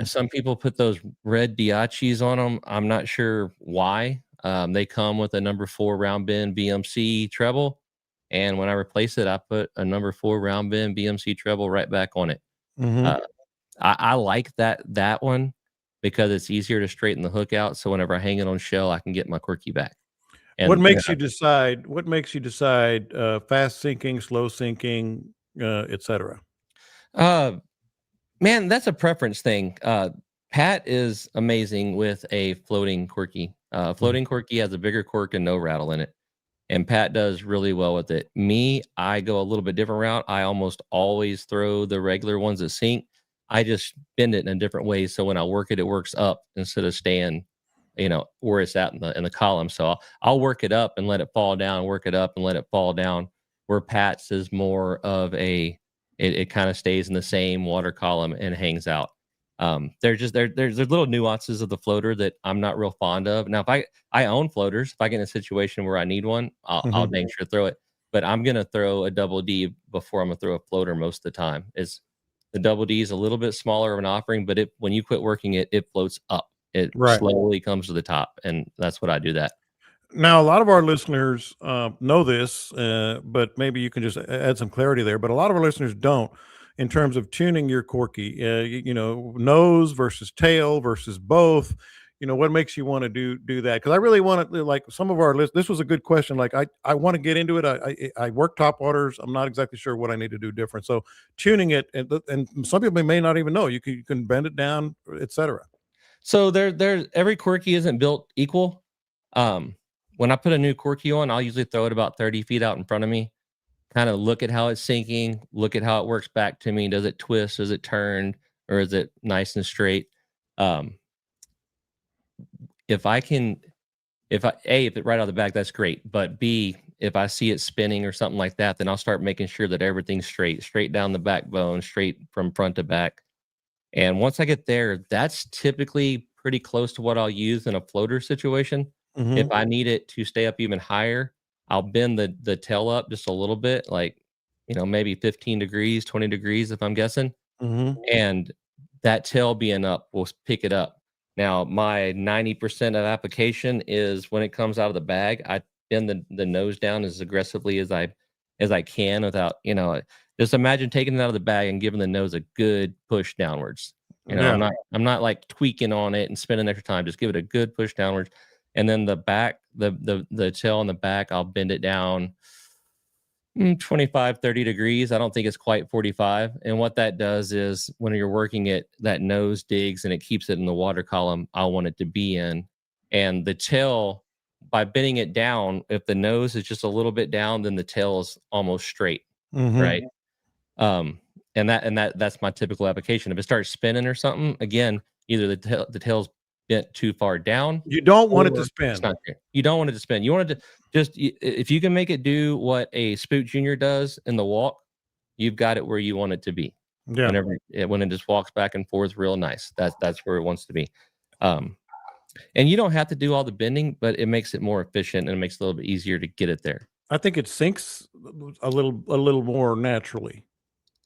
Some people put those red Diachis on them. I'm not sure why. They come with a number 4 round bend BMC treble, and when I replace it, I put a number 4 round bend BMC treble right back on it. I like that one because it's easier to straighten the hook out. So whenever I hang it on shell, I can get my Corky back. And what makes you decide? Fast sinking, slow sinking, etc.? Man, that's a preference thing. Pat is amazing with a floating Corky. Floating Corky has a bigger cork and no rattle in it, and Pat does really well with it. Me, I go a little bit different route. I almost always throw the regular ones that sink. I just bend it in a different way, so when I work it, it works up instead of staying where it's at in the column. So I'll work it up and let it fall down, work it up and let it fall down, where Pat's is more of it kind of stays in the same water column and hangs out. There's little nuances of the floater that I'm not real fond of. Now, if I own floaters, if I get in a situation where I need one, I'll dang sure throw it. But I'm gonna throw a double D before I'm gonna throw a floater most of the time. Is the double D is a little bit smaller of an offering, but when you quit working it, it floats up. It slowly comes to the top, and that's what I do that. Now, a lot of our listeners know this, but maybe you can just add some clarity there. But a lot of our listeners don't, in terms of tuning your Corky. You know, nose versus tail versus both. You know, what makes you want to do that? Because I really want to, like some of our lists. This was a good question. Like I want to get into it. I work top waters. I'm not exactly sure what I need to do different. So tuning it, and some people may not even know. You can bend it down, etc. So every Corky isn't built equal. When I put a new Corky on, I'll usually throw it about 30 feet out in front of me, kind of look at how it's sinking, look at how it works back to me. Does it twist? Does it turn? Or is it nice and straight? If it right out of the back, that's great. But B, if I see it spinning or something like that, then I'll start making sure that everything's straight down the backbone, straight from front to back. And once I get there, that's typically pretty close to what I'll use in a floater situation. If I need it to stay up even higher, I'll bend the tail up just a little bit, like, maybe 15 degrees, 20 degrees, if I'm guessing. And that tail being up will pick it up. Now, my 90% of application is when it comes out of the bag, I bend the nose down as aggressively as I can without, just imagine taking it out of the bag and giving the nose a good push downwards. I'm not like tweaking on it and spending extra time. Just give it a good push downwards. And then the back, the tail on the back, I'll bend it down 25, 30 degrees. I don't think it's quite 45. And what that does is when you're working it, that nose digs and it keeps it in the water column I want it to be in. And the tail, by bending it down, if the nose is just a little bit down, then the tail is almost straight, right? And that's my typical application. If it starts spinning or something, again, either the tail's bent too far down. You don't want it to spin. It's not great. You don't want it to spin. You want it to just, if you can make it do what a Spoot Junior does in the walk, you've got it where you want it to be. Yeah. When it just walks back and forth real nice, that's where it wants to be. And you don't have to do all the bending, but it makes it more efficient and it makes it a little bit easier to get it there. I think it sinks a little more naturally.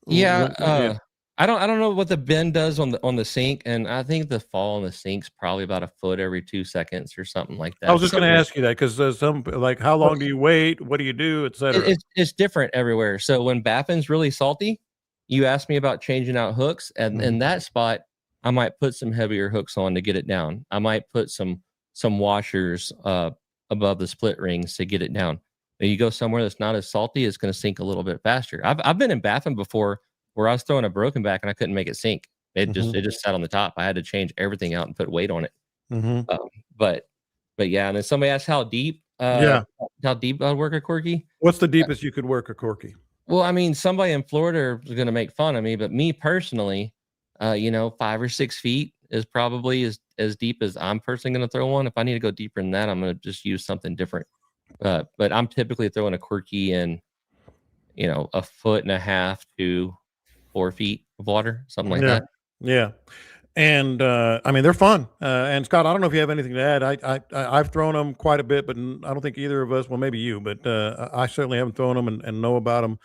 Yeah. I don't know what the bend does on the sink, and I think the fall on the sink's probably about a foot every 2 seconds or something like that. I was just going to ask you that because some like how long do you wait? What do you do, etc. It's different everywhere. So when Baffin's really salty, you asked me about changing out hooks, and in that spot, I might put some heavier hooks on to get it down. I might put some washers above the split rings to get it down. If you go somewhere that's not as salty, it's going to sink a little bit faster. I've been in Baffin before where I was throwing a broken back and I couldn't make it sink. It just sat on the top. I had to change everything out and put weight on it. But yeah, and then somebody asked how deep I'd work a Corky. What's the deepest you could work a Corky? Well, I mean, somebody in Florida is going to make fun of me, but me personally, 5 or 6 feet is probably as deep as I'm personally going to throw one. If I need to go deeper than that, I'm going to just use something different. But I'm typically throwing a Corky in, 1.5 to 4 feet of water, something like that. Yeah. And I mean, they're fun. And Scott, I don't know if you have anything to add. I've thrown them quite a bit, but I don't think either of us, well, maybe you, but I certainly haven't thrown them and know about them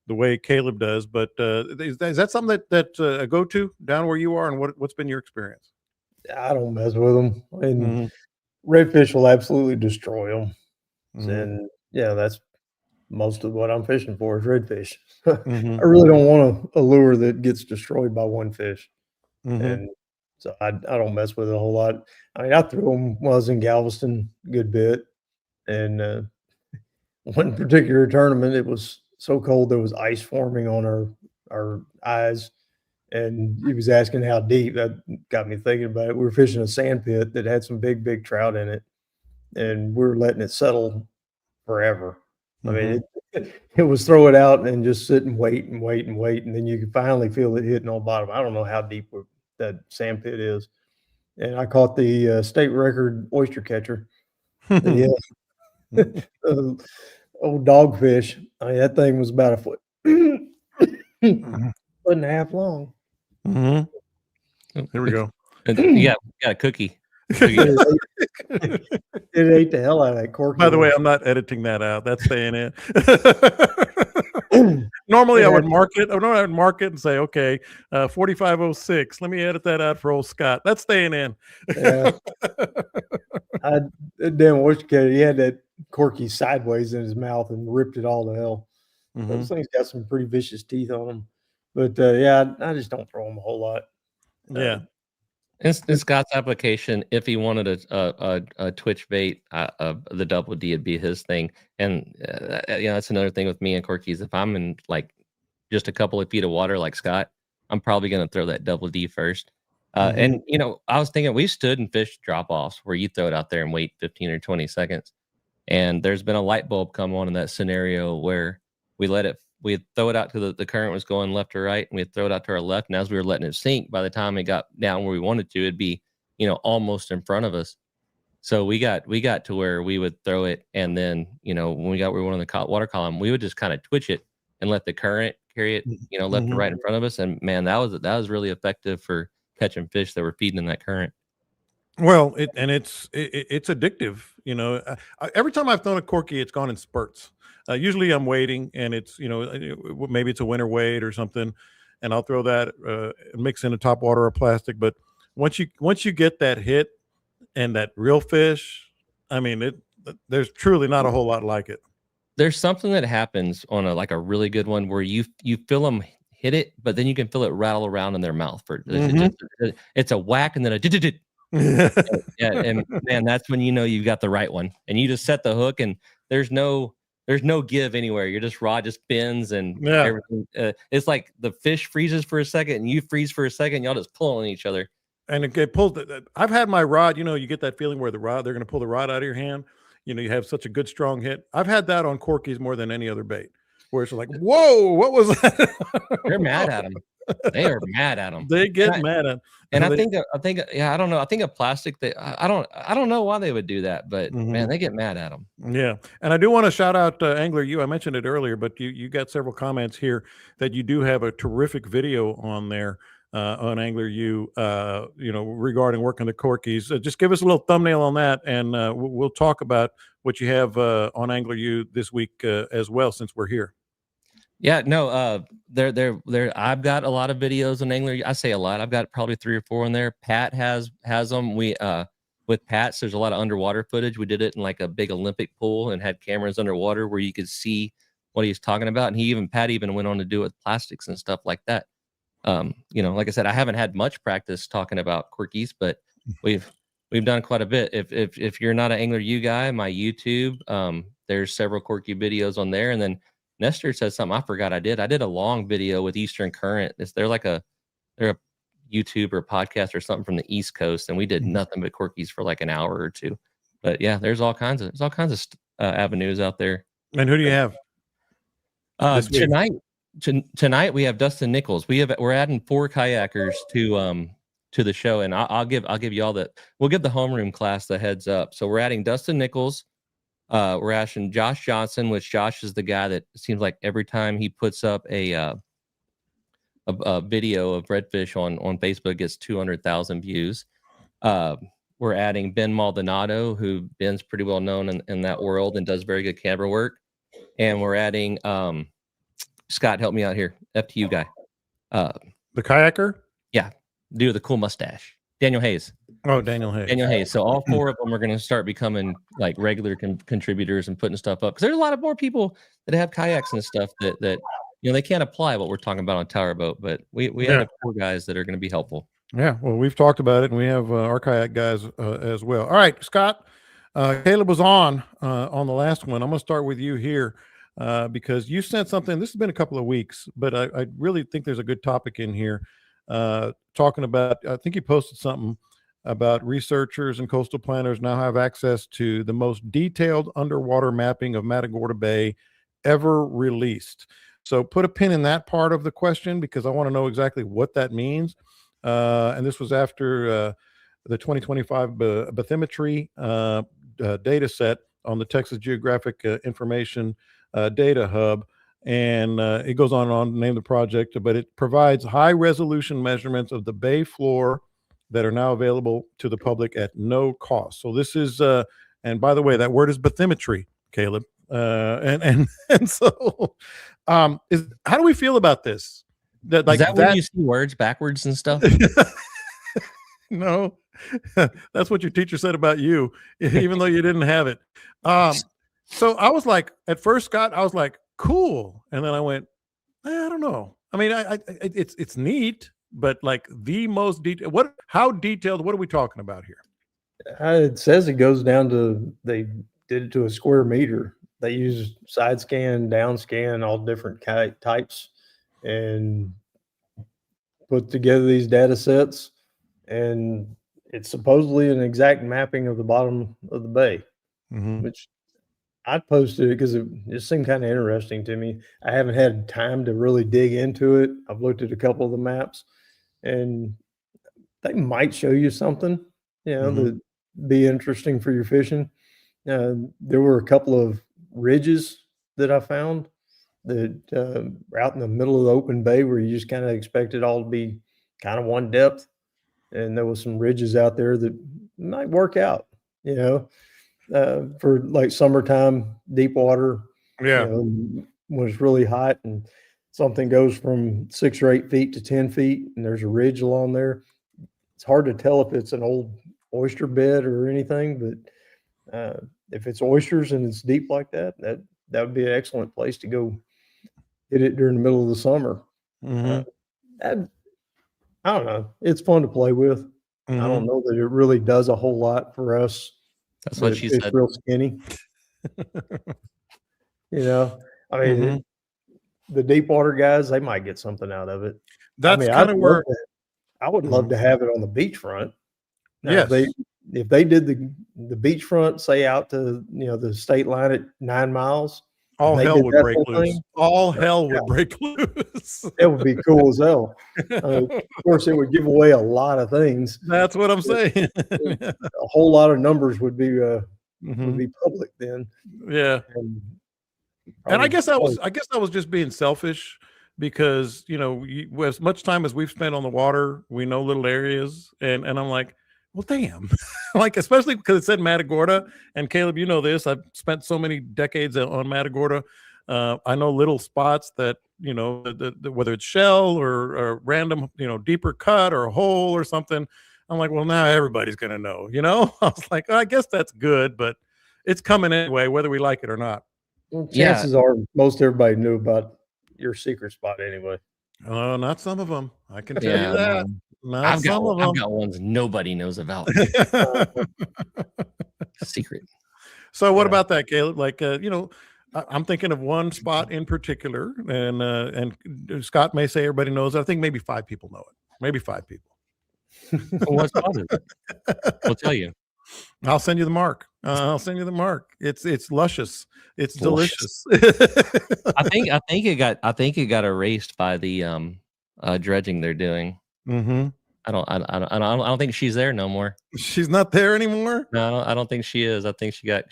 the way Caleb does. But is that something that go to down where you are, and what's been your experience? I don't mess with them. And redfish will absolutely destroy them. And yeah, that's most of what I'm fishing for is redfish. I really don't want a lure that gets destroyed by one fish. And so I don't mess with it a whole lot. I mean, I threw them when I was in Galveston a good bit. And one particular tournament, it was so cold there was ice forming on our eyes. And he was asking how deep. That got me thinking about it. We were fishing a sand pit that had some big trout in it. And we were letting it settle forever. I mean, it was throw it out and just sit and wait. And then you could finally feel it hitting on bottom. I don't know how deep that sand pit is. And I caught the state record oyster catcher. Yeah. Old dogfish. I mean, that thing was about a foot, foot and a half long. Here we go. Yeah, got a cookie. It ate the hell out of that cork. By the way, I'm not editing that out. That's staying in. Normally, I would mark it. I would mark it and say, okay, 4506. Let me edit that out for old Scott. That's staying in. Yeah. Damn, he had that corky sideways in his mouth and ripped it all to hell. Those things got some pretty vicious teeth on them. But yeah, I just don't throw them a whole lot. Yeah. In Scott's application, if he wanted a twitch bait, the WWD would be his thing. And that's another thing with me and Corkys. If I'm in like just a couple of feet of water like Scott, I'm probably going to throw that WWD first. And I was thinking we stood and fished drop-offs where you throw it out there and wait 15 or 20 seconds. And there's been a light bulb come on in that scenario where we'd throw it out to the current was going left or right, and we'd throw it out to our left. And as we were letting it sink, by the time it got down where we wanted to, it'd be, almost in front of us. So we got to where we would throw it. And then, when we were on the water column, we would just kind of twitch it and let the current carry it, left or right in front of us. And man, that was really effective for catching fish that were feeding in that current. Well, it's addictive. Every time I've thrown a corky, it's gone in spurts. Usually I'm waiting and it's, maybe it's a winter weight or something, and I'll throw that, mix in a top water or plastic. But once you get that hit and that real fish, I mean, there's truly not a whole lot like it. There's something that happens on a really good one where you feel them hit it, but then you can feel it rattle around in their mouth. It's a whack and then a yeah, and man, that's when you've got the right one, and you just set the hook, and there's no give anywhere. You're just rod just bends and everything. It's like the fish freezes for a second, and you freeze for a second. Y'all just pull on each other, and it pulls. I've had my rod. You get that feeling where they're going to pull the rod out of your hand. You have such a good strong hit. I've had that on Corkys more than any other bait, where it's like, whoa, what was that? They're mad at them. They are mad at them. They get mad at. And I think, I don't know. I think a plastic, I don't know why they would do that, but man, they get mad at them. Yeah. And I do want to shout out Angler U. I mentioned it earlier, but you got several comments here that you do have a terrific video on there on Angler U, regarding working the Corkys. Just give us a little thumbnail on that, and we'll talk about what you have on Angler U this week as well, since we're here. Yeah, no, there. I've got a lot of videos on Angler. I say a lot. I've got probably 3 or 4 in there. Pat has them. We with Pat's, there's a lot of underwater footage. We did it in like a big Olympic pool and had cameras underwater where you could see what he's talking about. And Pat even went on to do it with plastics and stuff like that. Like I said, I haven't had much practice talking about Corkys, but we've done quite a bit. If you're not an Angler U guy, my YouTube, there's several Corky videos on there, and then Nestor said something I forgot I did. I did a long video with Eastern Current. They're a YouTube or podcast or something from the East Coast, and we did nothing but Corkys for like an hour or two. But yeah, there's all kinds of avenues out there. And who do you have tonight? We have Dustin Nichols. We're adding 4 kayakers to the show, and I'll give y'all that. We'll give the homeroom class the heads up. So we're adding Dustin Nichols. We're asking Josh Johnson, which Josh is the guy that seems like every time he puts up a video of redfish on Facebook gets 200,000 views. We're adding Ben Maldonado, who Ben's pretty well known in that world and does very good camera work. And we're adding Scott, help me out here, FTU guy. The kayaker? Yeah, dude with the cool mustache. Daniel Hayes. Oh, Daniel Hayes. So all 4 of them are going to start becoming like regular contributors and putting stuff up. Because there's a lot of more people that have kayaks and stuff that they can't apply what we're talking about on Tower Boat. But we have 4 guys that are going to be helpful. Yeah, well, we've talked about it, and we have our kayak guys as well. All right, Scott. Caleb was on the last one. I'm going to start with you here because you sent something. This has been a couple of weeks, but I really think there's a good topic in here. Talking about, I think you posted something about researchers and coastal planners now have access to the most detailed underwater mapping of Matagorda Bay ever released. So put a pin in that part of the question because I want to know exactly what that means. And this was after the 2025 bathymetry data set on the Texas Geographic Information Data Hub. And it goes on and on to name the project, but it provides high resolution measurements of the bay floor that are now available to the public at no cost. So this is, and by the way, that word is bathymetry, Caleb. And so, is how do we feel about this? That Is that when you see words backwards and stuff? No, that's what your teacher said about you, even though you didn't have it. So I was like, at first, Scott, I was like, cool, and then I went, I don't know. I mean, it's neat, but like the most detailed. How detailed? What are we talking about here? It says it goes down to, they did it to a square meter. They use side scan, down scan, all different types, and put together these data sets. And it's supposedly an exact mapping of the bottom of the bay, which I posted it because it just seemed kind of interesting to me. I haven't had time to really dig into it. I've looked at a couple of the maps, and they might show you something, that be interesting for your fishing. There were a couple of ridges that I found that out in the middle of the open bay where you just kind of expect it all to be kind of one depth. And there was some ridges out there that might work out, for like summertime, deep water. Yeah. When it's really hot and something goes from 6 or 8 feet to 10 feet and there's a ridge along there. It's hard to tell if it's an old oyster bed or anything, but if it's oysters and it's deep like that, that would be an excellent place to go hit it during the middle of the summer. I don't know. It's fun to play with. I don't know that it really does a whole lot for us. That's what she said. It's real skinny. I mean, the deep water guys, they might get something out of it. That's kind of where I would love to have it on the beachfront. Yes. If they did the beachfront, say out to the state line at 9 miles, all hell would break loose. All hell would break loose. It would be cool as hell. Of course, it would give away a lot of things. That's what I'm saying. A whole lot of numbers would be public then. Yeah. And I guess that was just being selfish because as much time as we've spent on the water, we know little areas, and I'm like, well, damn, like, especially because it said Matagorda, and Caleb, you know this, I've spent so many decades on Matagorda. I know little spots that, whether it's shell or random, deeper cut or a hole or something. I'm like, well, now everybody's going to know, I was like, I guess that's good, but it's coming anyway, whether we like it or not. Well, chances are most everybody knew about your secret spot anyway. Not some of them. I can tell you that. I've got ones nobody knows about. Secret. So what about that, Caleb? Like, I'm thinking of one spot in particular, and Scott may say everybody knows it. I think maybe 5 people know it. Maybe 5 people. What spot is it? I'll tell you. I'll send you the mark. It's luscious. It's delicious. I think it got erased by the dredging they're doing. I don't think she's there no more. She's not there anymore? No, I don't think she is. I think she got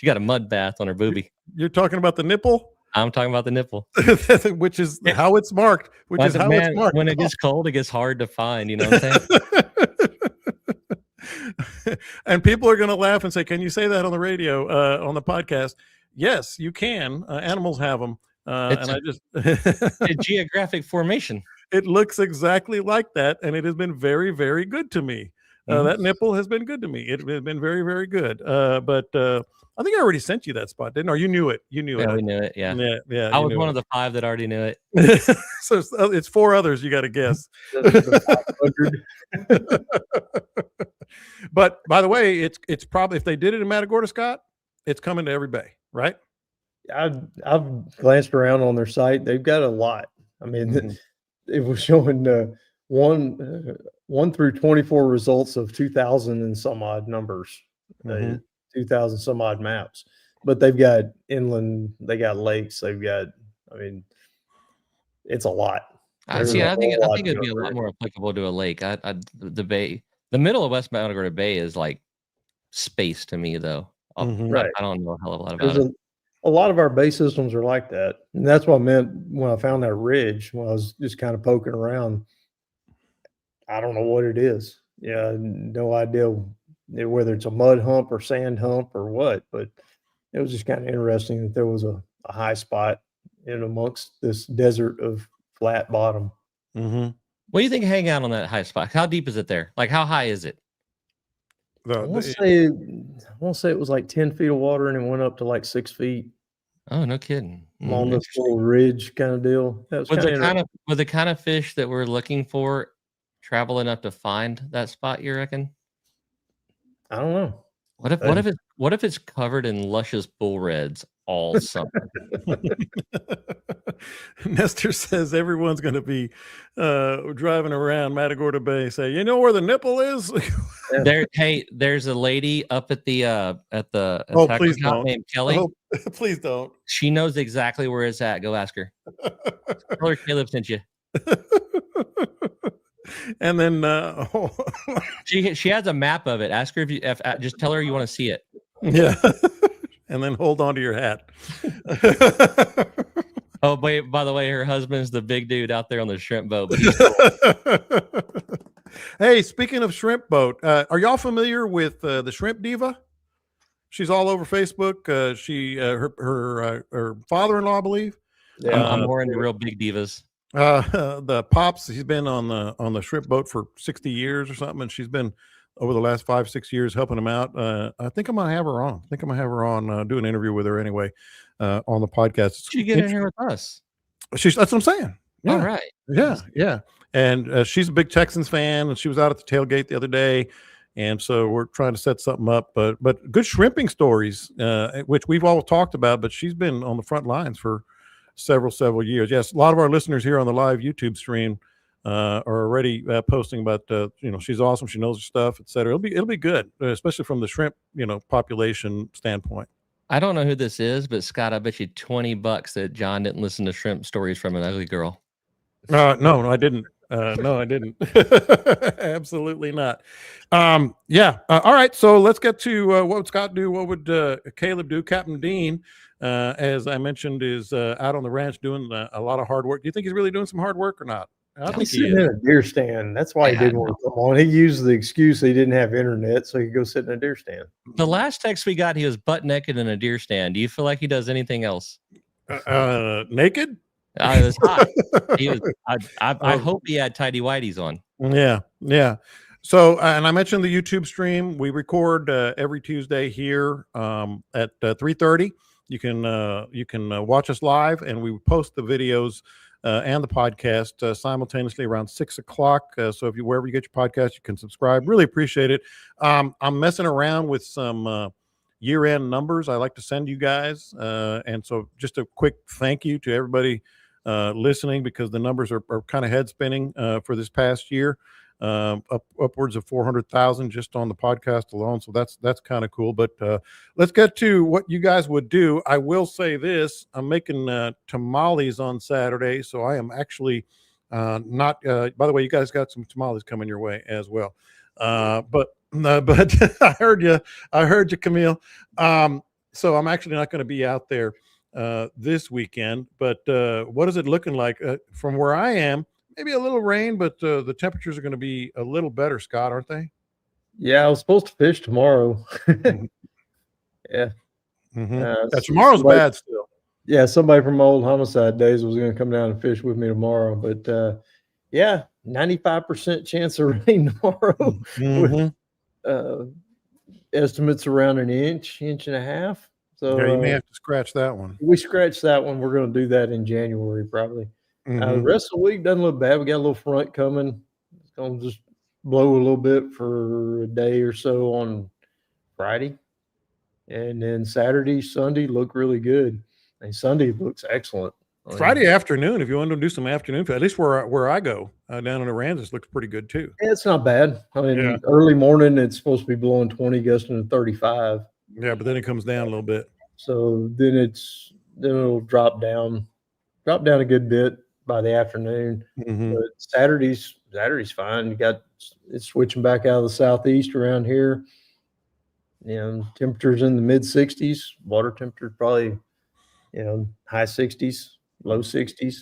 a mud bath on her boobie. You're talking about the nipple? I'm talking about the nipple. Which is how it's marked. It's marked. When it gets cold, it gets hard to find, you know what I'm saying? And people are going to laugh and say, can you say that on the radio, on the podcast? Yes, you can. Animals have them. A geographic formation. It looks exactly like that, and it has been very, very good to me. That nipple has been good to me. It has been very, very good. But I think I already sent you that spot, didn't I? Or you knew it. You knew it. We knew it. Yeah. Yeah. I was one of the 5 that already knew it. So it's 4 others you got to guess. But by the way, it's probably, if they did it in Matagorda, Scott, it's coming to every bay, right? I've glanced around on their site. They've got a lot. I mean, it was showing 1 through 24 results of 2,000 and some odd numbers, 2,000 some odd maps. But they've got inland, they got lakes, they've got. I mean, it's a lot. I think it'd be a lot more applicable to a lake. The bay, the middle of West Matagorda Bay is like space to me, though. Right. I don't know a hell of a lot about it. A lot of our bay systems are like that. And that's what I meant when I found that ridge, when I was just kind of poking around. I don't know what it is. Yeah, no idea whether it's a mud hump or sand hump or what, but it was just kind of interesting that there was a high spot in amongst this desert of flat bottom. Mm-hmm. What do you think hang out on that high spot? How deep is it there? Like, how high is it? I want to say it was like 10 feet of water and it went up to like 6 feet. Oh, no kidding. On this little ridge kind of deal. That was the kind of fish that we're looking for travel enough to find that spot, you reckon? I don't know. What if it's covered in luscious bull reds all summer? Nestor says everyone's going to be driving around Matagorda Bay. Say, you know where the nipple is? There's a lady up at the tackle shop named Kelly. Oh, please don't. She knows exactly where it's at. Go ask her. Tell her Caleb sent you. And then she has a map of it. Ask her if just tell her you want to see it. Yeah. And then hold on to your hat. Oh, wait, by the way, her husband's the big dude out there on the shrimp boat. But hey, speaking of shrimp boat, are y'all familiar with the Shrimp Diva? She's all over Facebook. Her father-in-law, I believe. Yeah, I'm more into real big divas. The Pops, he's been on the shrimp boat for 60 years or something, and she's been over the last 5-6 years helping him out. I think I'm gonna have her on. Do an interview with her anyway on the podcast. She get in here with us. That's what I'm saying. Yeah. All right. Yeah. And she's a big Texans fan, and she was out at the tailgate the other day, and so we're trying to set something up. But good shrimping stories, which we've all talked about. But she's been on the front lines for several years. Yes, a lot of our listeners here on the live YouTube stream are already posting about she's awesome, she knows her stuff, etc. It'll be good, especially from the shrimp population standpoint. I don't know who this is, but Scott, I bet you $20 that John didn't listen to shrimp stories from an ugly girl. No, I didn't. No, I didn't. Absolutely not. All right, so let's get to what would Scott do, what would Caleb do. Captain Dean, as I mentioned, is out on the ranch doing a lot of hard work. Do you think he's really doing some hard work or not? I think he's sitting in a deer stand. That's why he didn't want to come on. He used the excuse he didn't have internet, so he could go sit in a deer stand. The last text we got, he was butt naked in a deer stand. Do you feel like he does anything else? Naked? It was hot. I hope he had tidy whities on. Yeah. So, and I mentioned the YouTube stream. We record every Tuesday here at 3:30. You can watch us live, and we post the videos and the podcast simultaneously around 6 o'clock. So if wherever you get your podcast, you can subscribe. Really appreciate it. I'm messing around with some year-end numbers I like to send you guys. And so just a quick thank you to everybody listening, because the numbers are kind of head spinning for this past year. Upwards of 400,000 just on the podcast alone. So that's kind of cool. But let's get to what you guys would do. I will say this: I'm making tamales on Saturday, so I am actually not. By the way, you guys got some tamales coming your way as well. But I heard you, Camille. So I'm actually not going to be out there this weekend. But what is it looking like from where I am? Maybe a little rain, but the temperatures are going to be a little better, Scott, aren't they? Yeah, I was supposed to fish tomorrow. Yeah. Mm-hmm. Tomorrow's bad still. Yeah, somebody from old homicide days was going to come down and fish with me tomorrow. But 95% chance of rain tomorrow. Mm-hmm. With estimates around an inch and a half. So you may have to scratch that one. We scratched that one. We're going to do that in January probably. The rest of the week doesn't look bad. We got a little front coming. It's going to just blow a little bit for a day or so on Friday. And then Saturday, Sunday look really good. And Sunday looks excellent. Friday afternoon, if you want to do some afternoon, at least where I go, down in Aransas, looks pretty good too. Yeah, it's not bad. I mean, early morning, it's supposed to be blowing 20, gusting to 35. Yeah, but then it comes down a little bit. So then it'll drop down a good bit by the afternoon. But Saturday's fine. It's switching back out of the southeast around here. Temperatures in the mid 60s. Water temperature probably high 60s, low 60s,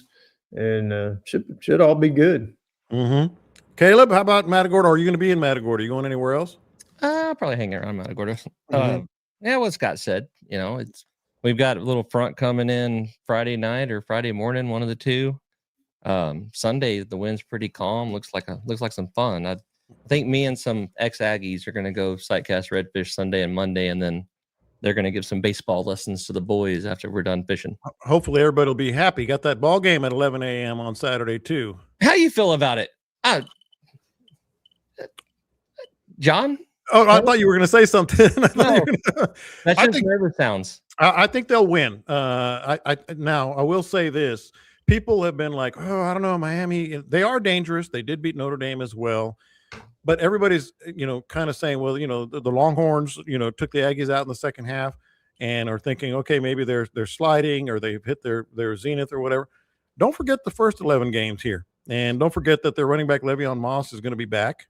and should all be good. Mm-hmm. Caleb, how about Matagorda? Are you going to be in Matagorda? Are you going anywhere else? I'll probably hang around Matagorda. Yeah, what Scott said. We've got a little front coming in Friday night or Friday morning, one of the two. Sunday the wind's pretty calm. Looks like some fun. I think me and some ex-Aggies are going to go sightcast redfish Sunday and Monday, and then they're going to give some baseball lessons to the boys after we're done fishing. Hopefully everybody will be happy. Got that ball game at 11 a.m. on Saturday too. How you feel about it, John? Oh, I thought you were going to say something. No, that's just nervous sounds. I think they'll win. Now I will say this: people have been like, "Oh, I don't know, Miami. They are dangerous. They did beat Notre Dame as well." But everybody's, kind of saying, well, the Longhorns, took the Aggies out in the second half and are thinking, okay, maybe they're sliding or they've hit their zenith or whatever. Don't forget the first 11 games here. And don't forget that their running back Le'Veon Moss is going to be back,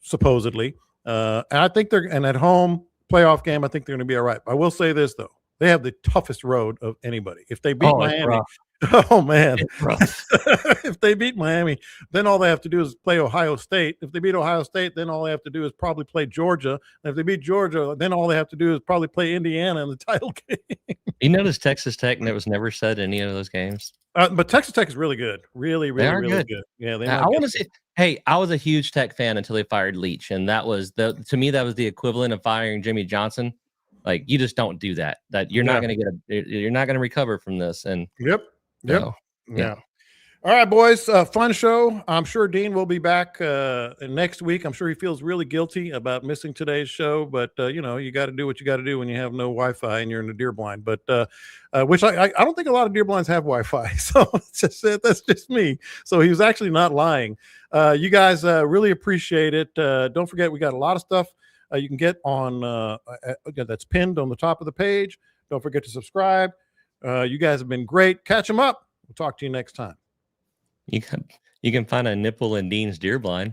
supposedly. And I think and at home playoff game, I think they're going to be all right. I will say this, though. They have the toughest road of anybody. If they beat Miami, oh man, if they beat Miami, then all they have to do is play Ohio State. If they beat Ohio State, then all they have to do is probably play Georgia. And if they beat Georgia, then all they have to do is probably play Indiana in the title game. You notice Texas Tech was never said any of those games. But Texas Tech is really good. Really good. Yeah, I want to say. Hey, I was a huge Tech fan until they fired Leach, and that was to me that was the equivalent of firing Jimmy Johnson. Like, you just don't do that. That you're not going to you're not going to recover from this. And Yep. Yeah. All right, boys. Fun show. I'm sure Dean will be back next week. I'm sure he feels really guilty about missing today's show, but you got to do what you got to do when you have no Wi-Fi and you're in a deer blind. But which I don't think a lot of deer blinds have Wi-Fi, so that's just me. So he was actually not lying. You guys really appreciate it. Don't forget, we got a lot of stuff you can get on that's pinned on the top of the page. Don't forget to subscribe. You guys have been great. Catch them up. We'll talk to you next time. You can find a nipple in Dean's deer blind.